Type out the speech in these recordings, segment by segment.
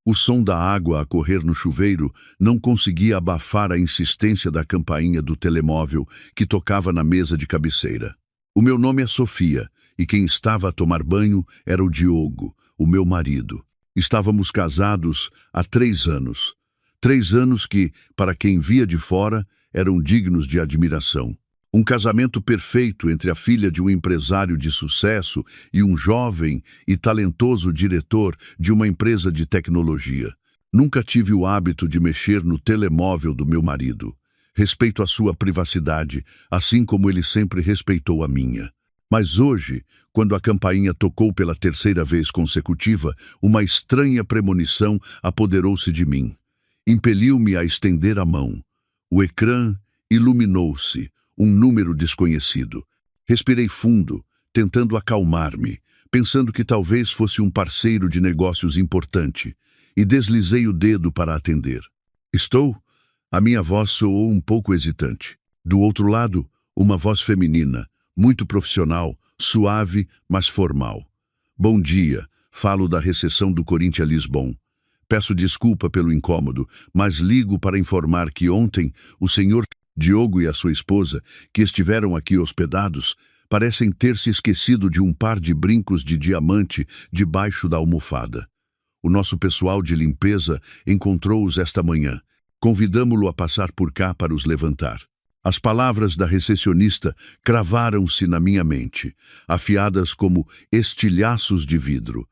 O som da água a correr no chuveiro não conseguia abafar a insistência da campainha do telemóvel que tocava na mesa de cabeceira. O meu nome é Sofia, e quem estava a tomar banho era o Diogo, o meu marido. Estávamos casados há 3 anos. 3 anos que, para quem via de fora, eram dignos de admiração. Um casamento perfeito entre a filha de um empresário de sucesso e um jovem e talentoso diretor de uma empresa de tecnologia. Nunca tive o hábito de mexer no telemóvel do meu marido. Respeito a sua privacidade, assim como ele sempre respeitou a minha. Mas hoje, quando a campainha tocou pela 3ª vez consecutiva, uma estranha premonição apoderou-se de mim. Impeliu-me a estender a mão. O ecrã iluminou-se. Um número desconhecido. Respirei fundo, tentando acalmar-me, pensando que talvez fosse um parceiro de negócios importante, e deslizei o dedo para atender. Estou? A minha voz soou um pouco hesitante. Do outro lado, uma voz feminina, muito profissional, suave, mas formal. Bom dia, falo da recepção do Corinthians Lisbon. Peço desculpa pelo incômodo, mas ligo para informar que ontem o senhor Diogo e a sua esposa, que estiveram aqui hospedados, parecem ter se esquecido de um par de brincos de diamante debaixo da almofada. O nosso pessoal de limpeza encontrou-os esta manhã. Convidamo-lo a passar por cá para os levantar. As palavras da recepcionista cravaram-se na minha mente, afiadas como estilhaços de vidro.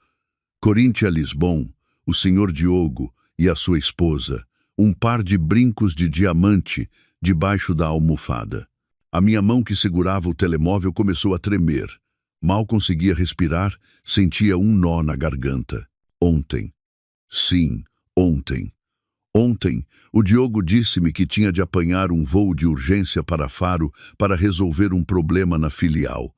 Corinthians Lisbon, o senhor Diogo e a sua esposa, um par de brincos de diamante debaixo da almofada. A minha mão que segurava o telemóvel começou a tremer. Mal conseguia respirar, sentia um nó na garganta. Ontem. Sim, ontem. Ontem, o Diogo disse-me que tinha de apanhar um voo de urgência para Faro para resolver um problema na filial.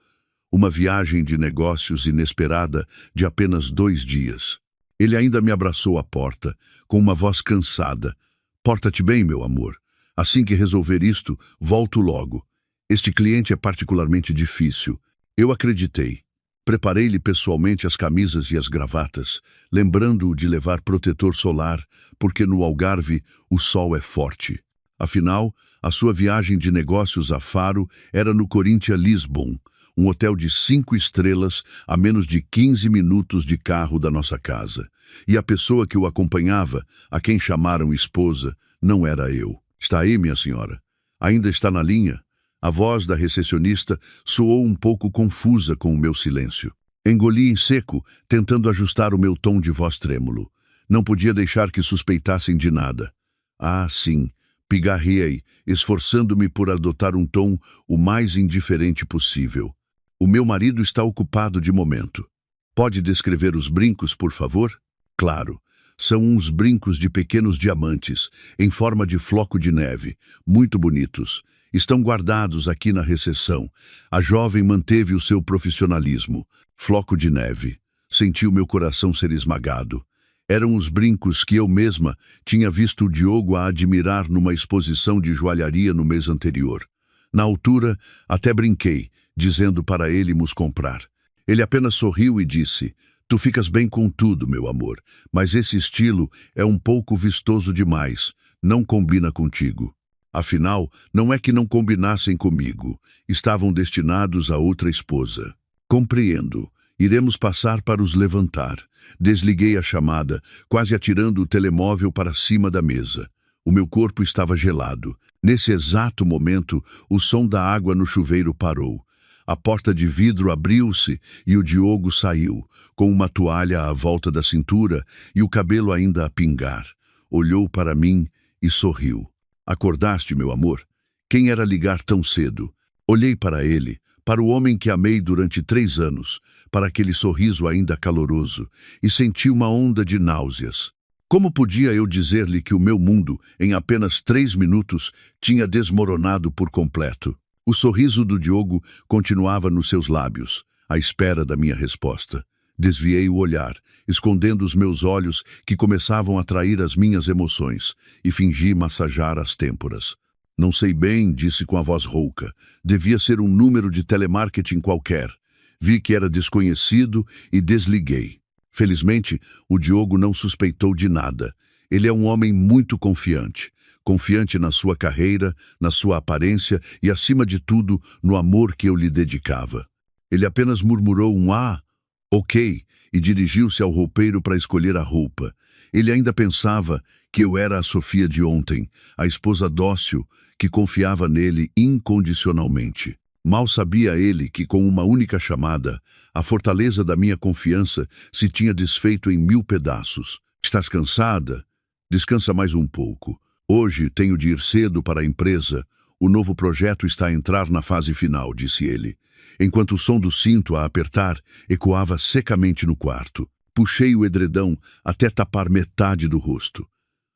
Uma viagem de negócios inesperada de apenas 2 dias. Ele ainda me abraçou à porta, com uma voz cansada. Porta-te bem, meu amor. Assim que resolver isto, volto logo. Este cliente é particularmente difícil. Eu acreditei. Preparei-lhe pessoalmente as camisas e as gravatas, lembrando-o de levar protetor solar, porque no Algarve o sol é forte. Afinal, a sua viagem de negócios a Faro era no Corinthians Lisbon, um hotel de 5 estrelas a menos de 15 minutos de carro da nossa casa. E a pessoa que o acompanhava, a quem chamaram esposa, não era eu. Está aí, minha senhora? Ainda está na linha? A voz da recepcionista soou um pouco confusa com o meu silêncio. Engoli em seco, tentando ajustar o meu tom de voz trêmulo. Não podia deixar que suspeitassem de nada. Ah, sim, pigarreei, esforçando-me por adotar um tom o mais indiferente possível. O meu marido está ocupado de momento. Pode descrever os brincos, por favor? Claro. São uns brincos de pequenos diamantes, em forma de floco de neve, muito bonitos. Estão guardados aqui na recepção. A jovem manteve o seu profissionalismo. Floco de neve. Senti o meu coração ser esmagado. Eram os brincos que eu mesma tinha visto o Diogo a admirar numa exposição de joalharia no mês anterior. Na altura, até brinquei, dizendo para ele nos comprar. Ele apenas sorriu e disse: Tu ficas bem com tudo, meu amor, mas esse estilo é um pouco vistoso demais, não combina contigo. Afinal, não é que não combinassem comigo, estavam destinados a outra esposa. Compreendo, iremos passar para os levantar. Desliguei a chamada, quase atirando o telemóvel para cima da mesa. O meu corpo estava gelado. Nesse exato momento, o som da água no chuveiro parou. A porta de vidro abriu-se e o Diogo saiu, com uma toalha à volta da cintura e o cabelo ainda a pingar. Olhou para mim e sorriu. Acordaste, meu amor? Quem era ligar tão cedo? Olhei para ele, para o homem que amei durante 3 anos, para aquele sorriso ainda caloroso, e senti uma onda de náuseas. Como podia eu dizer-lhe que o meu mundo, em apenas 3 minutos, tinha desmoronado por completo? O sorriso do Diogo continuava nos seus lábios, à espera da minha resposta. Desviei o olhar, escondendo os meus olhos que começavam a trair as minhas emoções, e fingi massajar as têmporas. Não sei bem, disse com a voz rouca. Devia ser um número de telemarketing qualquer. Vi que era desconhecido e desliguei. Felizmente, o Diogo não suspeitou de nada. Ele é um homem muito confiante. Confiante na sua carreira, na sua aparência e, acima de tudo, no amor que eu lhe dedicava. Ele apenas murmurou um "ah, ok", e dirigiu-se ao roupeiro para escolher a roupa. Ele ainda pensava que eu era a Sofia de ontem, a esposa dócil que confiava nele incondicionalmente. Mal sabia ele que, com uma única chamada, a fortaleza da minha confiança se tinha desfeito em 1000 pedaços. Estás cansada? Descansa mais um pouco. Hoje tenho de ir cedo para a empresa. O novo projeto está a entrar na fase final, disse ele, enquanto o som do cinto a apertar ecoava secamente no quarto. Puxei o edredão até tapar metade do rosto.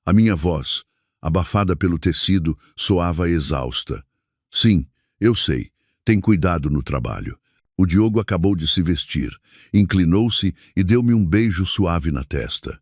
A minha voz, abafada pelo tecido, soava exausta. Sim, eu sei. Tem cuidado no trabalho. O Diogo acabou de se vestir, inclinou-se e deu-me um beijo suave na testa.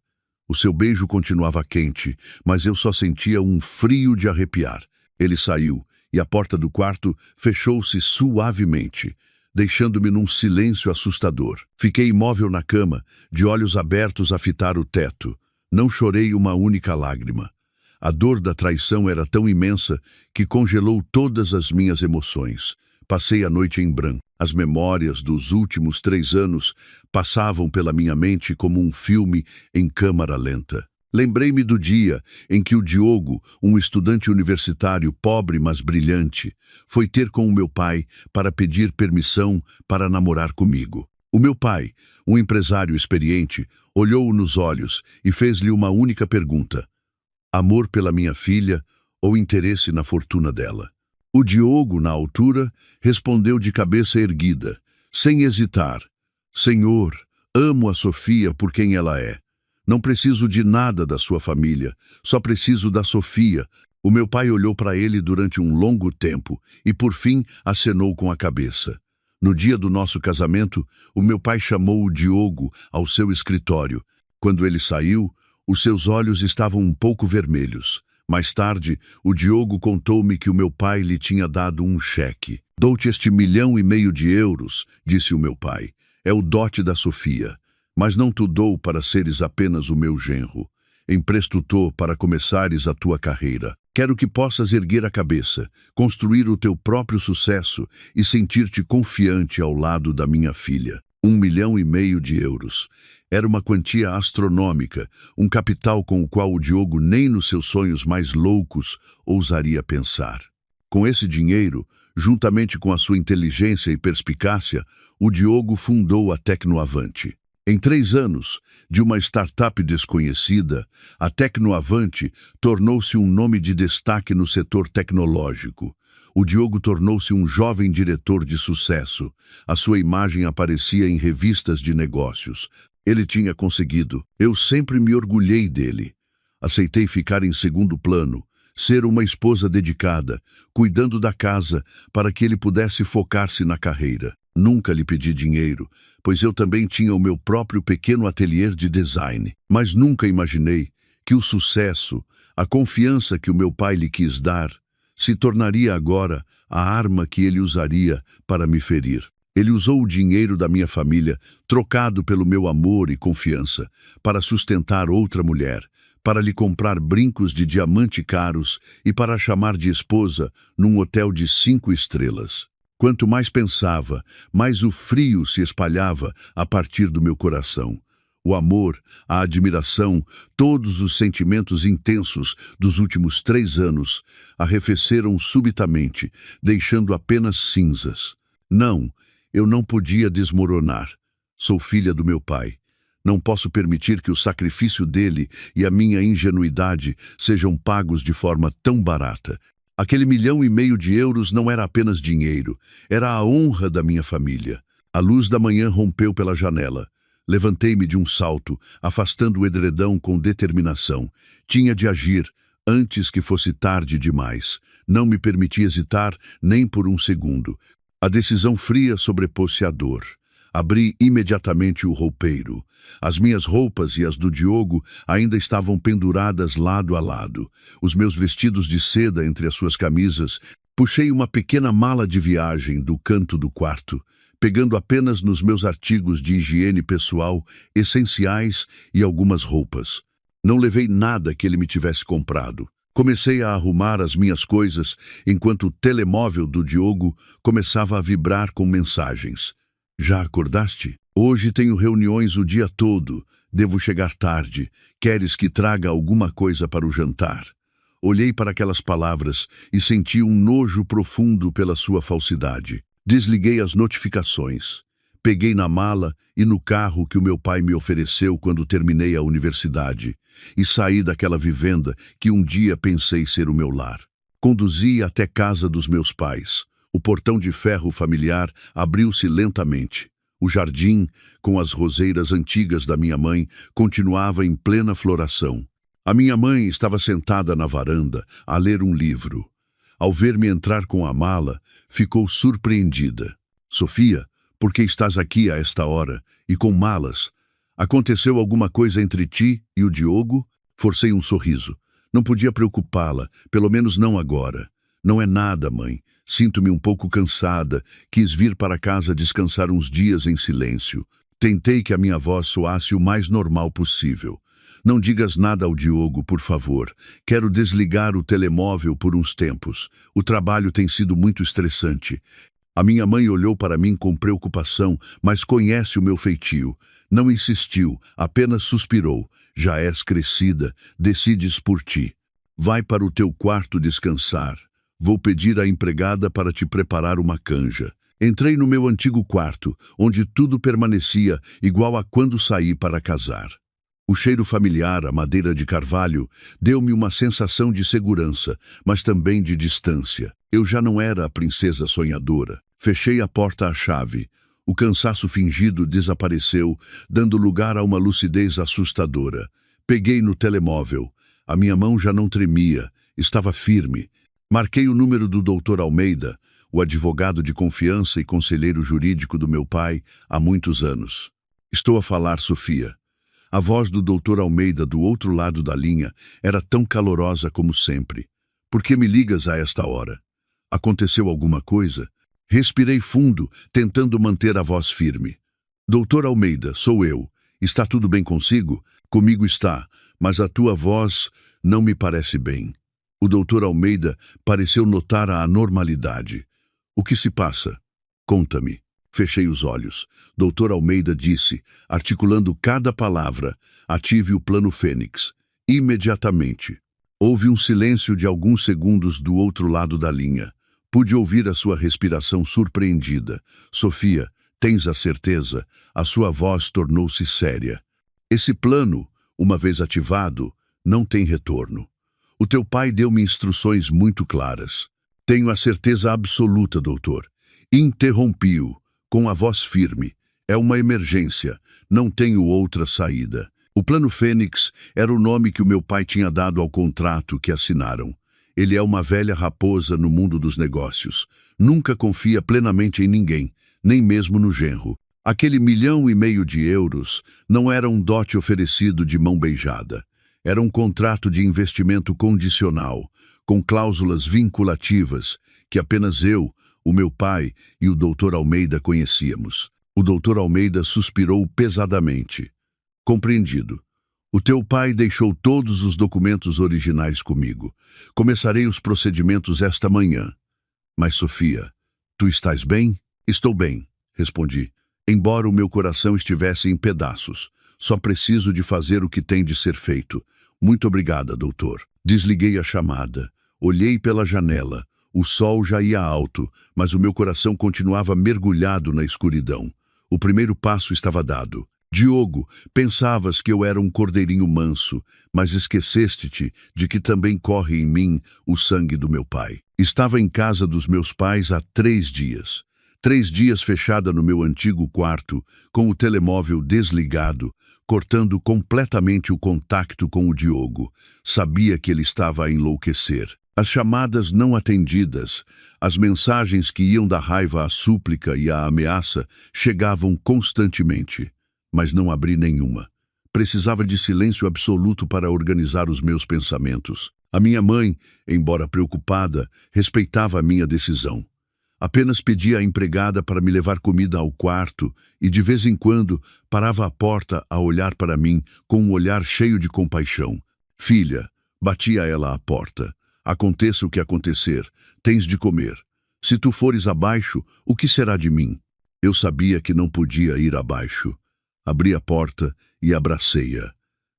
O seu beijo continuava quente, mas eu só sentia um frio de arrepiar. Ele saiu e a porta do quarto fechou-se suavemente, deixando-me num silêncio assustador. Fiquei imóvel na cama, de olhos abertos a fitar o teto. Não chorei uma única lágrima. A dor da traição era tão imensa que congelou todas as minhas emoções. Passei a noite em branco. As memórias dos últimos 3 anos passavam pela minha mente como um filme em câmara lenta. Lembrei-me do dia em que o Diogo, um estudante universitário pobre mas brilhante, foi ter com o meu pai para pedir permissão para namorar comigo. O meu pai, um empresário experiente, olhou-o nos olhos e fez-lhe uma única pergunta: amor pela minha filha ou interesse na fortuna dela? O Diogo, na altura, respondeu de cabeça erguida, sem hesitar: Senhor, amo a Sofia por quem ela é. Não preciso de nada da sua família, só preciso da Sofia. O meu pai olhou para ele durante um longo tempo e, por fim, acenou com a cabeça. No dia do nosso casamento, o meu pai chamou o Diogo ao seu escritório. Quando ele saiu, os seus olhos estavam um pouco vermelhos. Mais tarde, o Diogo contou-me que o meu pai lhe tinha dado um cheque. Dou-te este 1,5 milhão de euros, disse o meu pai. É o dote da Sofia. Mas não te dou para seres apenas o meu genro. Empresto-te para começares a tua carreira. Quero que possas erguer a cabeça, construir o teu próprio sucesso e sentir-te confiante ao lado da minha filha. 1,5 milhão de euros. Era uma quantia astronômica, um capital com o qual o Diogo nem nos seus sonhos mais loucos ousaria pensar. Com esse dinheiro, juntamente com a sua inteligência e perspicácia, o Diogo fundou a Tecnoavante. Em 3 anos, de uma startup desconhecida, a Tecnoavante tornou-se um nome de destaque no setor tecnológico. O Diogo tornou-se um jovem diretor de sucesso. A sua imagem aparecia em revistas de negócios. Ele tinha conseguido. Eu sempre me orgulhei dele. Aceitei ficar em segundo plano, ser uma esposa dedicada, cuidando da casa para que ele pudesse focar-se na carreira. Nunca lhe pedi dinheiro, pois eu também tinha o meu próprio pequeno ateliê de design. Mas nunca imaginei que o sucesso, a confiança que o meu pai lhe quis dar, se tornaria agora a arma que ele usaria para me ferir. Ele usou o dinheiro da minha família, trocado pelo meu amor e confiança, para sustentar outra mulher, para lhe comprar brincos de diamante caros e para a chamar de esposa num hotel de 5 estrelas. Quanto mais pensava, mais o frio se espalhava a partir do meu coração. O amor, a admiração, todos os sentimentos intensos dos últimos 3 anos arrefeceram subitamente, deixando apenas cinzas. Não, eu não podia desmoronar. Sou filha do meu pai. Não posso permitir que o sacrifício dele e a minha ingenuidade sejam pagos de forma tão barata. Aquele 1,5 milhão de euros não era apenas dinheiro, era a honra da minha família. A luz da manhã rompeu pela janela. Levantei-me de um salto, afastando o edredão com determinação. Tinha de agir, antes que fosse tarde demais. Não me permiti hesitar nem por um segundo. A decisão fria sobrepôs-se à dor. Abri imediatamente o roupeiro. As minhas roupas e as do Diogo ainda estavam penduradas lado a lado. Os meus vestidos de seda entre as suas camisas. Puxei uma pequena mala de viagem do canto do quarto. pegando apenas nos meus artigos de higiene pessoal, essenciais e algumas roupas. Não levei nada que ele me tivesse comprado. Comecei a arrumar as minhas coisas enquanto o telemóvel do Diogo começava a vibrar com mensagens. Já acordaste? Hoje tenho reuniões o dia todo. Devo chegar tarde. Queres que traga alguma coisa para o jantar? Olhei para aquelas palavras e senti um nojo profundo pela sua falsidade. Desliguei as notificações. Peguei na mala e no carro que o meu pai me ofereceu quando terminei a universidade e saí daquela vivenda que um dia pensei ser o meu lar. Conduzi até casa dos meus pais. O portão de ferro familiar abriu-se lentamente. O jardim, com as roseiras antigas da minha mãe, continuava em plena floração. A minha mãe estava sentada na varanda, a ler um livro. Ao ver-me entrar com a mala, ficou surpreendida. Sofia, por que estás aqui a esta hora e com malas? Aconteceu alguma coisa entre ti e o Diogo? Forcei um sorriso. Não podia preocupá-la, pelo menos não agora. Não é nada, mãe. Sinto-me um pouco cansada. Quis vir para casa descansar uns dias em silêncio. Tentei que a minha voz soasse o mais normal possível. Não digas nada ao Diogo, por favor. Quero desligar o telemóvel por uns tempos. O trabalho tem sido muito estressante. A minha mãe olhou para mim com preocupação, mas conhece o meu feitio. Não insistiu, apenas suspirou. Já és crescida, decides por ti. Vai para o teu quarto descansar. Vou pedir à empregada para te preparar uma canja. Entrei no meu antigo quarto, onde tudo permanecia igual a quando saí para casar. O cheiro familiar, a madeira de carvalho, deu-me uma sensação de segurança, mas também de distância. Eu já não era a princesa sonhadora. Fechei a porta à chave. O cansaço fingido desapareceu, dando lugar a uma lucidez assustadora. Peguei no telemóvel. A minha mão já não tremia, estava firme. Marquei o número do Dr. Almeida, o advogado de confiança e conselheiro jurídico do meu pai há muitos anos. Estou a falar, Sofia. A voz do Dr. Almeida do outro lado da linha era tão calorosa como sempre. Por que me ligas a esta hora? Aconteceu alguma coisa? Respirei fundo, tentando manter a voz firme. Dr. Almeida, sou eu. Está tudo bem consigo? Comigo está, mas a tua voz não me parece bem. O Dr. Almeida pareceu notar a anormalidade. O que se passa? Conta-me. Fechei os olhos. Dr. Almeida disse, articulando cada palavra, ative o plano Fênix. Imediatamente. Houve um silêncio de alguns segundos do outro lado da linha. Pude ouvir a sua respiração surpreendida. Sofia, tens a certeza? A sua voz tornou-se séria. Esse plano, uma vez ativado, não tem retorno. O teu pai deu-me instruções muito claras. Tenho a certeza absoluta, doutor. Interrompi-o, com a voz firme. É uma emergência. Não tenho outra saída. O Plano Fênix era o nome que o meu pai tinha dado ao contrato que assinaram. Ele é uma velha raposa no mundo dos negócios. Nunca confia plenamente em ninguém, nem mesmo no genro. Aquele 1,5 milhão de euros não era um dote oferecido de mão beijada. Era um contrato de investimento condicional, com cláusulas vinculativas, que apenas eu, o meu pai e o Dr. Almeida conhecíamos. O Dr. Almeida suspirou pesadamente. Compreendido. O teu pai deixou todos os documentos originais comigo. Começarei os procedimentos esta manhã. Mas, Sofia, tu estás bem? Estou bem, respondi. Embora o meu coração estivesse em pedaços. Só preciso de fazer o que tem de ser feito. Muito obrigada, doutor. Desliguei a chamada. Olhei pela janela. O sol já ia alto, mas o meu coração continuava mergulhado na escuridão. O primeiro passo estava dado. Diogo, pensavas que eu era um cordeirinho manso, mas esqueceste-te de que também corre em mim o sangue do meu pai. Estava em casa dos meus pais há 3 dias. 3 dias fechada no meu antigo quarto, com o telemóvel desligado, cortando completamente o contato com o Diogo. Sabia que ele estava a enlouquecer. As chamadas não atendidas, as mensagens que iam da raiva à súplica e à ameaça chegavam constantemente, mas não abri nenhuma. Precisava de silêncio absoluto para organizar os meus pensamentos. A minha mãe, embora preocupada, respeitava a minha decisão. Apenas pedia à empregada para me levar comida ao quarto e, de vez em quando, parava à porta a olhar para mim com um olhar cheio de compaixão. Filha, batia ela à porta. Aconteça o que acontecer, tens de comer. Se tu fores abaixo, o que será de mim? Eu sabia que não podia ir abaixo. Abri a porta e abracei-a.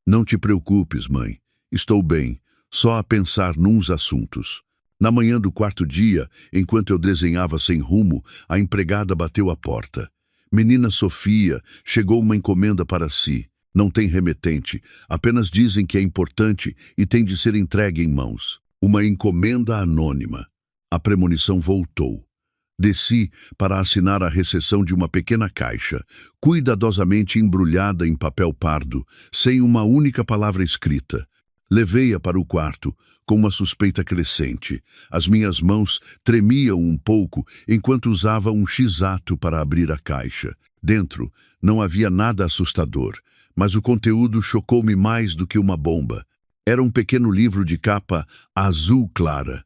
Não te preocupes, mãe. Estou bem, só a pensar nuns assuntos. Na manhã do quarto dia, enquanto eu desenhava sem rumo, a empregada bateu à porta. Menina Sofia, chegou uma encomenda para si. Não tem remetente, apenas dizem que é importante e tem de ser entregue em mãos. Uma encomenda anônima. A premonição voltou. Desci para assinar a recepção de uma pequena caixa, cuidadosamente embrulhada em papel pardo, sem uma única palavra escrita. Levei-a para o quarto, com uma suspeita crescente. As minhas mãos tremiam um pouco enquanto usava um X-ato para abrir a caixa. Dentro não havia nada assustador, mas o conteúdo chocou-me mais do que uma bomba. Era um pequeno livro de capa azul clara,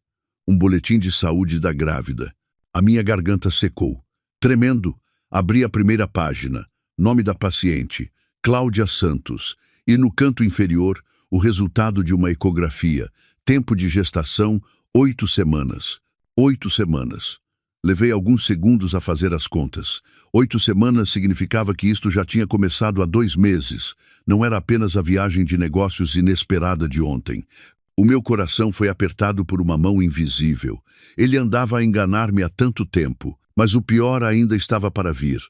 um boletim de saúde da grávida. A minha garganta secou. Tremendo, abri a primeira página. Nome da paciente, Cláudia Santos. E no canto inferior, o resultado de uma ecografia. Tempo de gestação, 8 semanas. 8 semanas. Levei alguns segundos a fazer as contas. 8 semanas significava que isto já tinha começado há 2 meses. Não era apenas a viagem de negócios inesperada de ontem. O meu coração foi apertado por uma mão invisível. Ele andava a enganar-me há tanto tempo, mas o pior ainda estava para vir.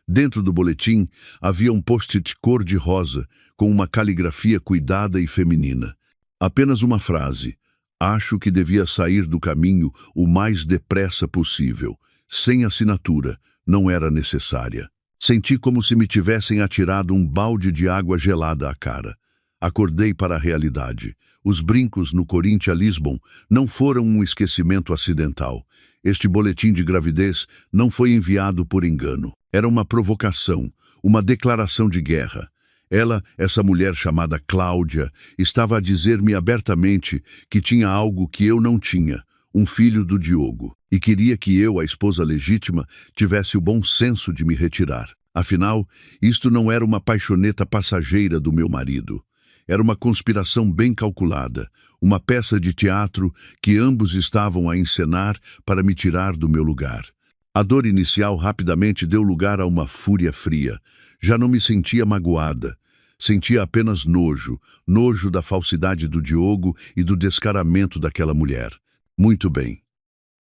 Dentro do boletim havia um post-it cor-de-rosa com uma caligrafia cuidada e feminina. Apenas uma frase. Acho que devia sair do caminho o mais depressa possível. Sem assinatura, não era necessária. Senti como se me tivessem atirado um balde de água gelada à cara. Acordei para a realidade. Os brincos no Corinthians Lisbon não foram um esquecimento acidental. Este boletim de gravidez não foi enviado por engano. Era uma provocação, uma declaração de guerra. Ela, essa mulher chamada Cláudia, estava a dizer-me abertamente que tinha algo que eu não tinha, um filho do Diogo, e queria que eu, a esposa legítima, tivesse o bom senso de me retirar. Afinal, isto não era uma paixoneta passageira do meu marido. Era uma conspiração bem calculada, uma peça de teatro que ambos estavam a encenar para me tirar do meu lugar. A dor inicial rapidamente deu lugar a uma fúria fria. Já não me sentia magoada. Sentia apenas nojo, nojo da falsidade do Diogo e do descaramento daquela mulher. Muito bem.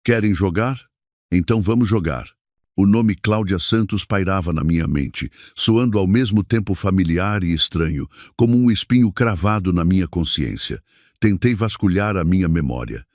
Querem jogar? Então vamos jogar. O nome Cláudia Santos pairava na minha mente, soando ao mesmo tempo familiar e estranho, como um espinho cravado na minha consciência. Tentei vasculhar a minha memória.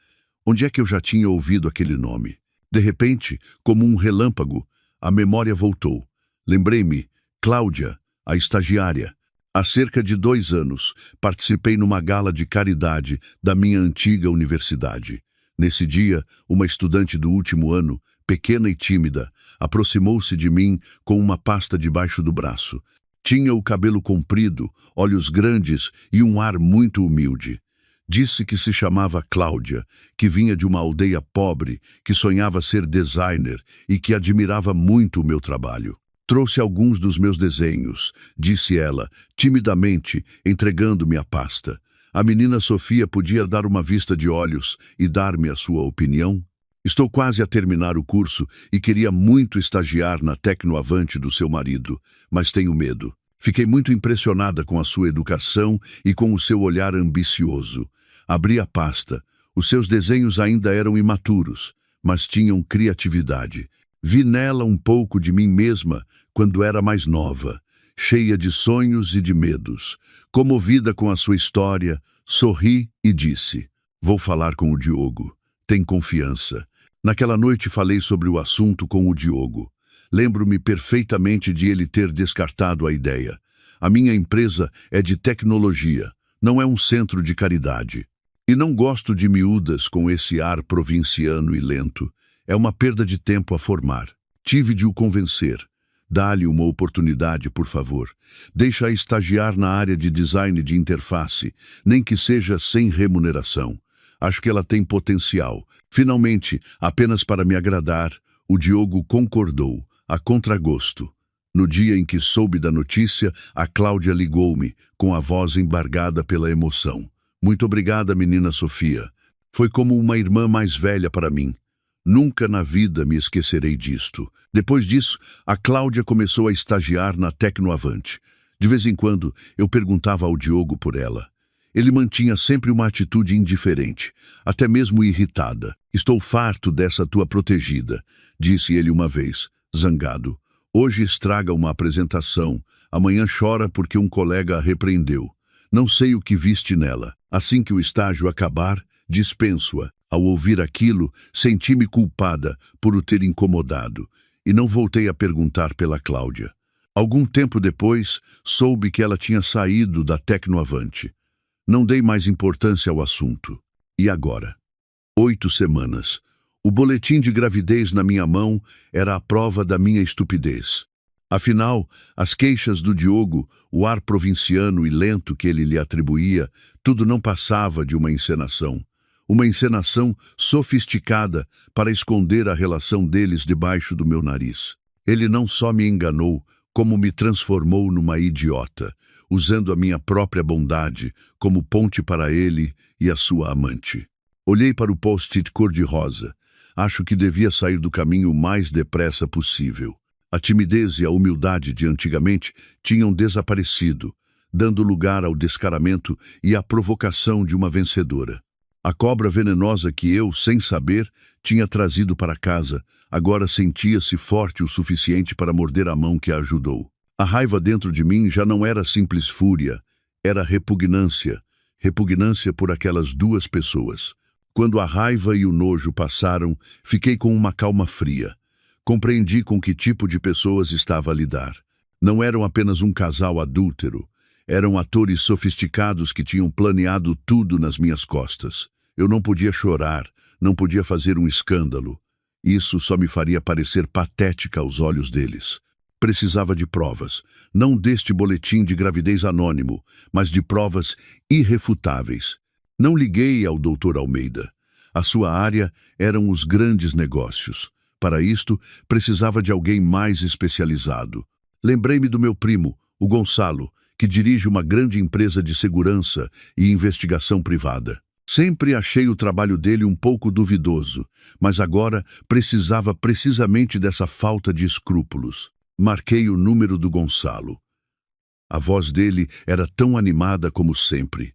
Onde é que eu já tinha ouvido aquele nome? De repente, como um relâmpago, a memória voltou. Lembrei-me, Cláudia, a estagiária. Há cerca de 2 anos, participei numa gala de caridade da minha antiga universidade. Nesse dia, uma estudante do último ano, pequena e tímida, aproximou-se de mim com uma pasta debaixo do braço. Tinha o cabelo comprido, olhos grandes e um ar muito humilde. Disse que se chamava Cláudia, que vinha de uma aldeia pobre, que sonhava ser designer e que admirava muito o meu trabalho. Trouxe alguns dos meus desenhos, disse ela, timidamente, entregando-me a pasta. A menina Sofia podia dar uma vista de olhos e dar-me a sua opinião? Estou quase a terminar o curso e queria muito estagiar na Tecnoavante do seu marido, mas tenho medo. Fiquei muito impressionada com a sua educação e com o seu olhar ambicioso. Abri a pasta. Os seus desenhos ainda eram imaturos, mas tinham criatividade. Vi nela um pouco de mim mesma quando era mais nova, cheia de sonhos e de medos. Comovida com a sua história, sorri e disse: "Vou falar com o Diogo. Tem confiança." Naquela noite falei sobre o assunto com o Diogo. Lembro-me perfeitamente de ele ter descartado a ideia. A minha empresa é de tecnologia, não é um centro de caridade. E não gosto de miúdas com esse ar provinciano e lento. É uma perda de tempo a formar. Tive de o convencer. Dá-lhe uma oportunidade, por favor. Deixa-a estagiar na área de design de interface, nem que seja sem remuneração. Acho que ela tem potencial. Finalmente, apenas para me agradar, O Diogo concordou, a contragosto. No dia em que soube da notícia, a Cláudia ligou-me, com a voz embargada pela emoção. Muito obrigada, menina Sofia. Foi como uma irmã mais velha para mim. Nunca na vida me esquecerei disto. Depois disso, a Cláudia começou a estagiar na Tecnoavante. De vez em quando, eu perguntava ao Diogo por ela. Ele mantinha sempre uma atitude indiferente, até mesmo irritada. Estou farto dessa tua protegida, disse ele uma vez, zangado. Hoje estraga uma apresentação, amanhã chora porque um colega a repreendeu. Não sei o que viste nela. Assim que o estágio acabar, dispenso-a. Ao ouvir aquilo, senti-me culpada por o ter incomodado, e não voltei a perguntar pela Cláudia. Algum tempo depois, soube que ela tinha saído da Tecnoavante. Não dei mais importância ao assunto. E agora? 8 semanas. O boletim de gravidez na minha mão era a prova da minha estupidez. Afinal, as queixas do Diogo, o ar provinciano e lento que ele lhe atribuía, tudo não passava de uma encenação. Uma encenação sofisticada para esconder a relação deles debaixo do meu nariz. Ele não só me enganou, como me transformou numa idiota, usando a minha própria bondade como ponte para ele e a sua amante. Olhei para o post-it cor-de-rosa. Acho que devia sair do caminho o mais depressa possível. A timidez e a humildade de antigamente tinham desaparecido, dando lugar ao descaramento e à provocação de uma vencedora. A cobra venenosa que eu, sem saber, tinha trazido para casa, agora sentia-se forte o suficiente para morder a mão que a ajudou. A raiva dentro de mim já não era simples fúria, era repugnância. Repugnância por aquelas duas pessoas. Quando a raiva e o nojo passaram, fiquei com uma calma fria. Compreendi com que tipo de pessoas estava a lidar. Não eram apenas um casal adúltero. Eram atores sofisticados que tinham planeado tudo nas minhas costas. Eu não podia chorar, não podia fazer um escândalo. Isso só me faria parecer patética aos olhos deles. Precisava de provas, não deste boletim de gravidez anônimo, mas de provas irrefutáveis. Não liguei ao Dr. Almeida. A sua área eram os grandes negócios. Para isto, precisava de alguém mais especializado. Lembrei-me do meu primo, o Gonçalo, que dirige uma grande empresa de segurança e investigação privada. Sempre achei o trabalho dele um pouco duvidoso, mas agora precisava precisamente dessa falta de escrúpulos. Marquei o número do Gonçalo. A voz dele era tão animada como sempre.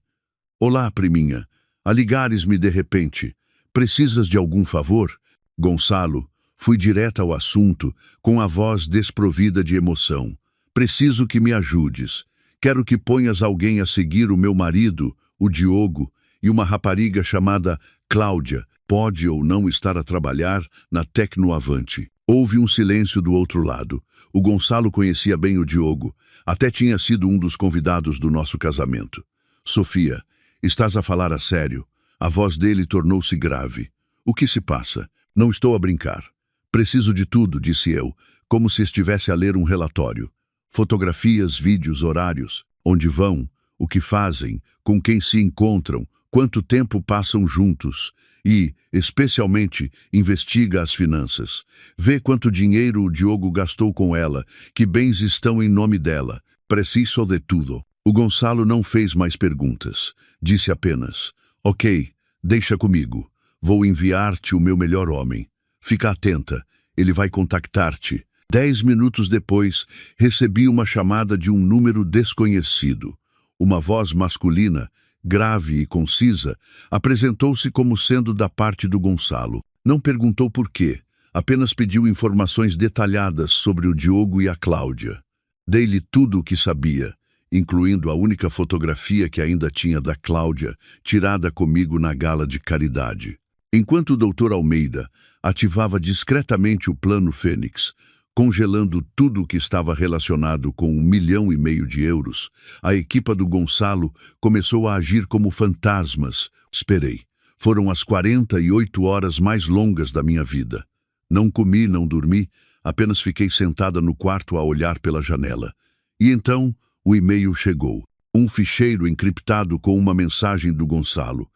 Olá, priminha. A ligares-me de repente. Precisas de algum favor? Gonçalo, fui direta ao assunto, com a voz desprovida de emoção. Preciso que me ajudes. Quero que ponhas alguém a seguir o meu marido, o Diogo, e uma rapariga chamada Cláudia. Pode ou não estar a trabalhar na Tecnoavante. Houve um silêncio do outro lado. O Gonçalo conhecia bem o Diogo. Até tinha sido um dos convidados do nosso casamento. Sofia, estás a falar a sério? A voz dele tornou-se grave. O que se passa? Não estou a brincar. Preciso de tudo, disse eu, como se estivesse a ler um relatório. Fotografias, vídeos, horários, onde vão, o que fazem, com quem se encontram, quanto tempo passam juntos e, especialmente, investiga as finanças. Vê quanto dinheiro o Diogo gastou com ela, que bens estão em nome dela. Preciso de tudo. O Gonçalo não fez mais perguntas. Disse apenas, ok, deixa comigo. Vou enviar-te o meu melhor homem. Fica atenta, ele vai contactar-te. 10 minutos depois, recebi uma chamada de um número desconhecido. Uma voz masculina, grave e concisa, apresentou-se como sendo da parte do Gonçalo. Não perguntou por quê, apenas pediu informações detalhadas sobre o Diogo e a Cláudia. Dei-lhe tudo o que sabia, incluindo a única fotografia que ainda tinha da Cláudia, tirada comigo na gala de caridade. Enquanto o Dr. Almeida ativava discretamente o plano Fênix, congelando tudo o que estava relacionado com 1,5 milhão de euros, a equipa do Gonçalo começou a agir como fantasmas. Esperei. Foram as 48 horas mais longas da minha vida. Não comi, não dormi, apenas fiquei sentada no quarto a olhar pela janela. E então, o e-mail chegou. Um ficheiro encriptado com uma mensagem do Gonçalo.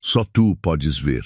Só tu podes ver.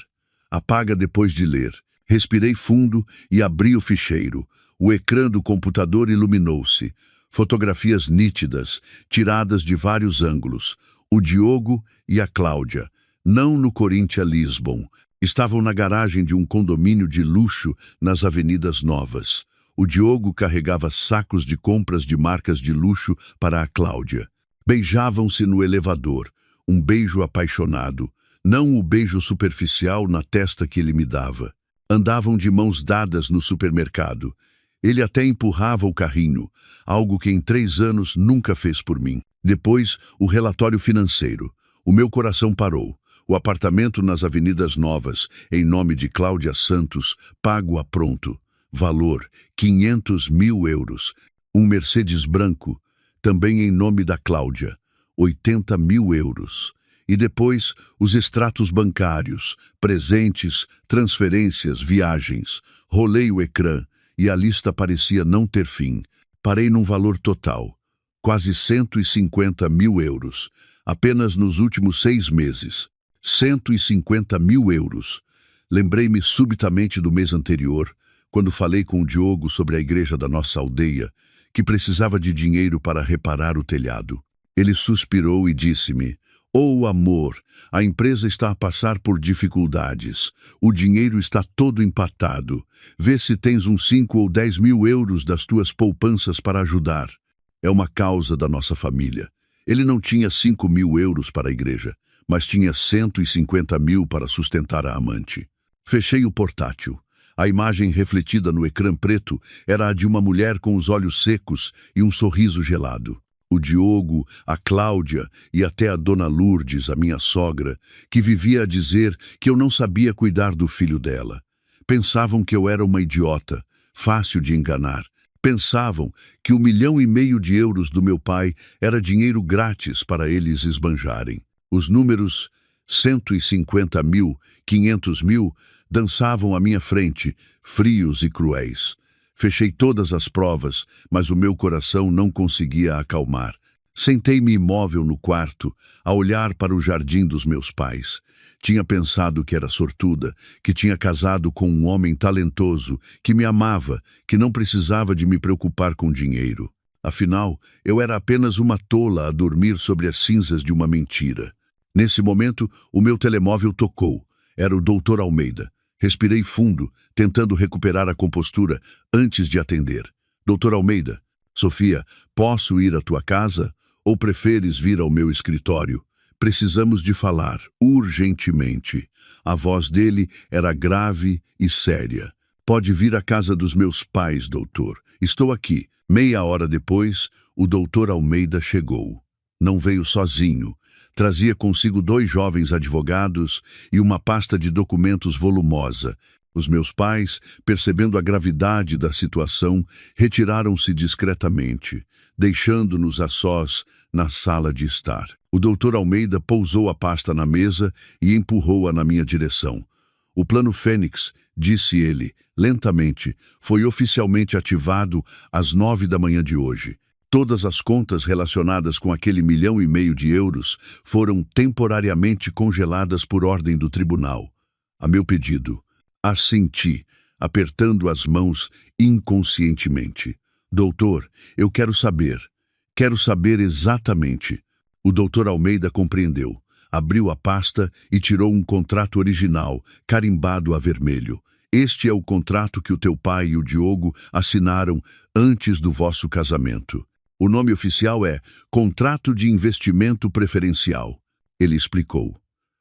Apaga depois de ler. Respirei fundo e abri o ficheiro. O ecrã do computador iluminou-se. Fotografias nítidas, tiradas de vários ângulos. O Diogo e a Cláudia, não no Corinthians Lisbon. Estavam na garagem de um condomínio de luxo nas Avenidas Novas. O Diogo carregava sacos de compras de marcas de luxo para a Cláudia. Beijavam-se no elevador, um beijo apaixonado, não o beijo superficial na testa que ele me dava. Andavam de mãos dadas no supermercado. Ele até empurrava o carrinho, algo que em 3 anos nunca fez por mim. Depois, o relatório financeiro. O meu coração parou. O apartamento nas Avenidas Novas, em nome de Cláudia Santos, pago a pronto. Valor, 500 mil euros. Um Mercedes branco, também em nome da Cláudia, 80 mil euros. E depois, os extratos bancários, presentes, transferências, viagens. Rolei o ecrã e a lista parecia não ter fim. Parei num valor total, quase 150 mil euros, apenas nos últimos 6 meses. 150 mil euros. Lembrei-me subitamente do mês anterior, quando falei com o Diogo sobre a igreja da nossa aldeia, que precisava de dinheiro para reparar o telhado. Ele suspirou e disse-me: "Oh, amor, a empresa está a passar por dificuldades. O dinheiro está todo empatado. Vê se tens uns 5 ou 10 mil euros das tuas poupanças para ajudar. É uma causa da nossa família." Ele não tinha 5 mil euros para a igreja, mas tinha 150 mil para sustentar a amante. Fechei o portátil. A imagem refletida no ecrã preto era a de uma mulher com os olhos secos e um sorriso gelado. O Diogo, a Cláudia e até a dona Lourdes, a minha sogra, que vivia a dizer que eu não sabia cuidar do filho dela. Pensavam que eu era uma idiota, fácil de enganar. Pensavam que o 1,5 milhão de euros do meu pai era dinheiro grátis para eles esbanjarem. Os números 150 mil, 500 mil, dançavam à minha frente, frios e cruéis. Fechei todas as provas, mas o meu coração não conseguia acalmar. Sentei-me imóvel no quarto, a olhar para o jardim dos meus pais. Tinha pensado que era sortuda, que tinha casado com um homem talentoso, que me amava, que não precisava de me preocupar com dinheiro. Afinal, eu era apenas uma tola a dormir sobre as cinzas de uma mentira. Nesse momento, o meu telemóvel tocou. Era o Dr. Almeida. Respirei fundo, tentando recuperar a compostura antes de atender. Dr. Almeida, Sofia, posso ir à tua casa? Ou preferes vir ao meu escritório? Precisamos de falar, urgentemente. A voz dele era grave e séria. Pode vir à casa dos meus pais, doutor. Estou aqui. Meia hora depois, o Dr. Almeida chegou. Não veio sozinho. Trazia consigo 2 jovens advogados e uma pasta de documentos volumosa. Os meus pais, percebendo a gravidade da situação, retiraram-se discretamente, deixando-nos a sós na sala de estar. O Dr. Almeida pousou a pasta na mesa e empurrou-a na minha direção. O Plano Fênix, disse ele, lentamente, foi oficialmente ativado às 9 da manhã de hoje. Todas as contas relacionadas com aquele 1,5 milhão de euros foram temporariamente congeladas por ordem do tribunal. A meu pedido, assenti, apertando as mãos inconscientemente. Doutor, eu quero saber exatamente. O Dr. Almeida compreendeu. Abriu a pasta e tirou um contrato original, carimbado a vermelho. Este é o contrato que o teu pai e o Diogo assinaram antes do vosso casamento. O nome oficial é Contrato de Investimento Preferencial. Ele explicou.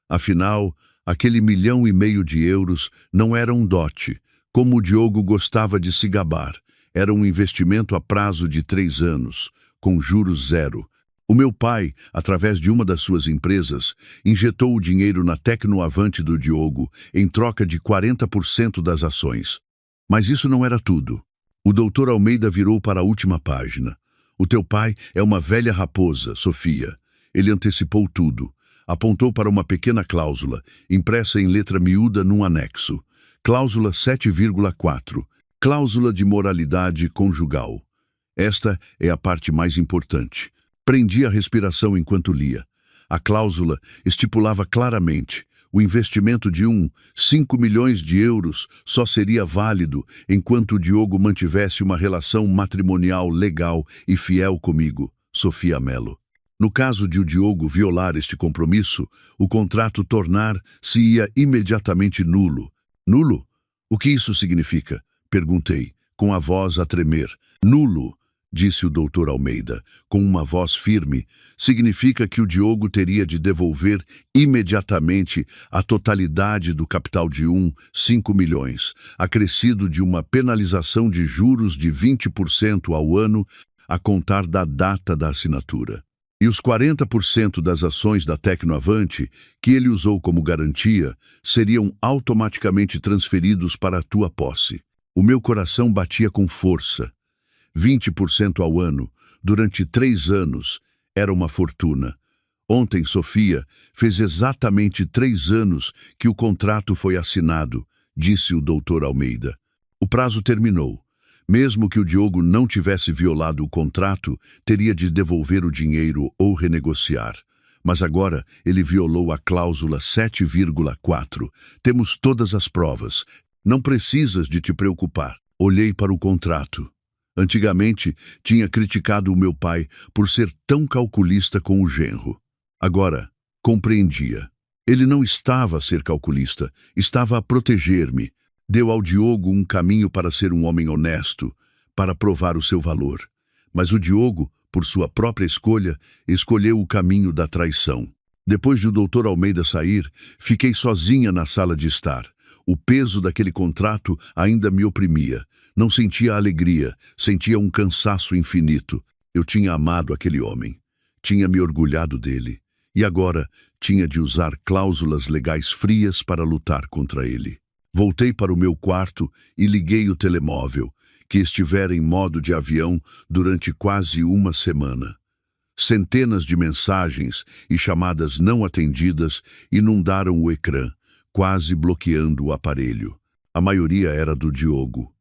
Afinal, aquele 1,5 milhão de euros não era um dote, como o Diogo gostava de se gabar. Era um investimento a prazo de 3 anos, com juros zero. O meu pai, através de uma das suas empresas, injetou o dinheiro na Tecnoavante do Diogo em troca de 40% das ações. Mas isso não era tudo. O Dr. Almeida virou para a última página. O teu pai é uma velha raposa, Sofia. Ele antecipou tudo. Apontou para uma pequena cláusula, impressa em letra miúda num anexo. Cláusula 7,4. Cláusula de moralidade conjugal. Esta é a parte mais importante. Prendi a respiração enquanto lia. A cláusula estipulava claramente: O investimento de 5 milhões de euros só seria válido enquanto o Diogo mantivesse uma relação matrimonial legal e fiel comigo, Sofia Melo. No caso de o Diogo violar este compromisso, o contrato tornar-se-ia imediatamente nulo. Nulo? O que isso significa? Perguntei, com a voz a tremer. Nulo, disse o Dr. Almeida, com uma voz firme, significa que o Diogo teria de devolver imediatamente a totalidade do capital de 5 milhões, acrescido de uma penalização de juros de 20% ao ano a contar da data da assinatura. E os 40% das ações da Tecnoavante, que ele usou como garantia, seriam automaticamente transferidos para a tua posse. O meu coração batia com força. 20% ao ano, durante 3 anos, era uma fortuna. Ontem, Sofia, fez exatamente 3 anos que o contrato foi assinado, disse o Dr. Almeida. O prazo terminou. Mesmo que o Diogo não tivesse violado o contrato, teria de devolver o dinheiro ou renegociar. Mas agora ele violou a cláusula 7,4. Temos todas as provas. Não precisas de te preocupar. Olhei para o contrato. Antigamente, tinha criticado o meu pai por ser tão calculista com o genro. Agora, compreendia. Ele não estava a ser calculista, estava a proteger-me. Deu ao Diogo um caminho para ser um homem honesto, para provar o seu valor. Mas o Diogo, por sua própria escolha, escolheu o caminho da traição. Depois de o Dr. Almeida sair, fiquei sozinha na sala de estar. O peso daquele contrato ainda me oprimia. Não sentia alegria, sentia um cansaço infinito. Eu tinha amado aquele homem. Tinha me orgulhado dele. E agora tinha de usar cláusulas legais frias para lutar contra ele. Voltei para o meu quarto e liguei o telemóvel, que estivera em modo de avião durante quase uma semana. Centenas de mensagens e chamadas não atendidas inundaram o ecrã, quase bloqueando o aparelho. A maioria era do Diogo.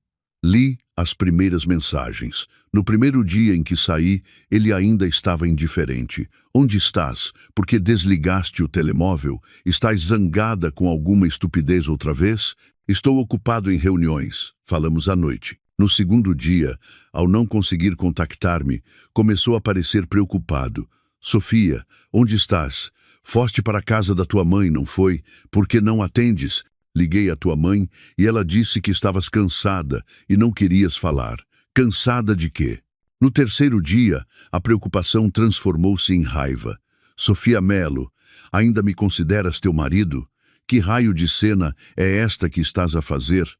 Li as primeiras mensagens. No primeiro dia em que saí, ele ainda estava indiferente. Onde estás? Por que desligaste o telemóvel? Estás zangada com alguma estupidez outra vez? Estou ocupado em reuniões. Falamos à noite. No segundo dia, ao não conseguir contactar-me, começou a parecer preocupado. Sofia, onde estás? Foste para a casa da tua mãe, não foi? Por que não atendes? Liguei à tua mãe e ela disse que estavas cansada e não querias falar. Cansada de quê? No terceiro dia, a preocupação transformou-se em raiva. Sofia Melo, ainda me consideras teu marido? Que raio de cena é esta que estás a fazer?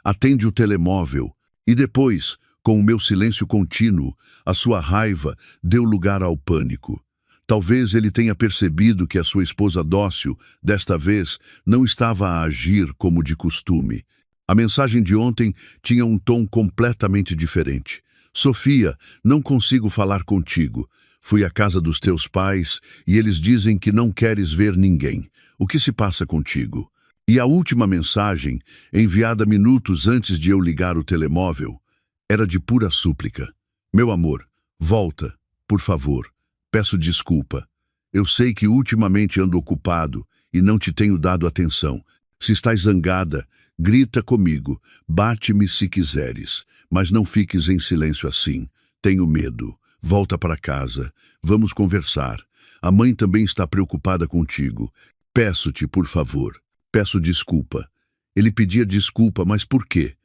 Atende o telemóvel. E depois, com o meu silêncio contínuo, a sua raiva deu lugar ao pânico. Talvez ele tenha percebido que a sua esposa dócil, desta vez, não estava a agir como de costume. A mensagem de ontem tinha um tom completamente diferente. Sofia, não consigo falar contigo. Fui à casa dos teus pais e eles dizem que não queres ver ninguém. O que se passa contigo? E a última mensagem, enviada minutos antes de eu ligar o telemóvel, era de pura súplica. Meu amor, volta, por favor. Peço desculpa. Eu sei que ultimamente ando ocupado e não te tenho dado atenção. Se estás zangada, grita comigo, bate-me se quiseres, mas não fiques em silêncio assim. Tenho medo. Volta para casa. Vamos conversar. A mãe também está preocupada contigo. Peço-te, por favor. Peço desculpa. Ele pedia desculpa, mas por quê?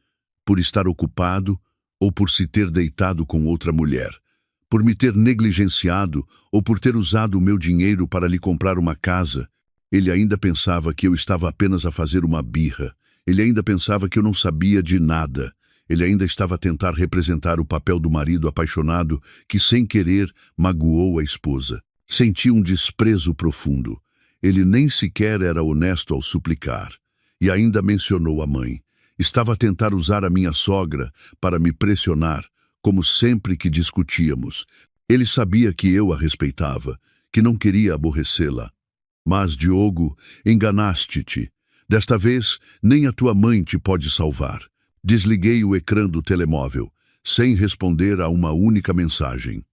Por estar ocupado ou por se ter deitado com outra mulher? Por me ter negligenciado ou por ter usado o meu dinheiro para lhe comprar uma casa? Ele ainda pensava que eu estava apenas a fazer uma birra. Ele ainda pensava que eu não sabia de nada. Ele ainda estava a tentar representar o papel do marido apaixonado que, sem querer, magoou a esposa. Senti um desprezo profundo. Ele nem sequer era honesto ao suplicar. E ainda mencionou a mãe. Estava a tentar usar a minha sogra para me pressionar, como sempre que discutíamos. Ele sabia que eu a respeitava, que não queria aborrecê-la. Mas, Diogo, enganaste-te. Desta vez, nem a tua mãe te pode salvar. Desliguei o ecrã do telemóvel, sem responder a uma única mensagem.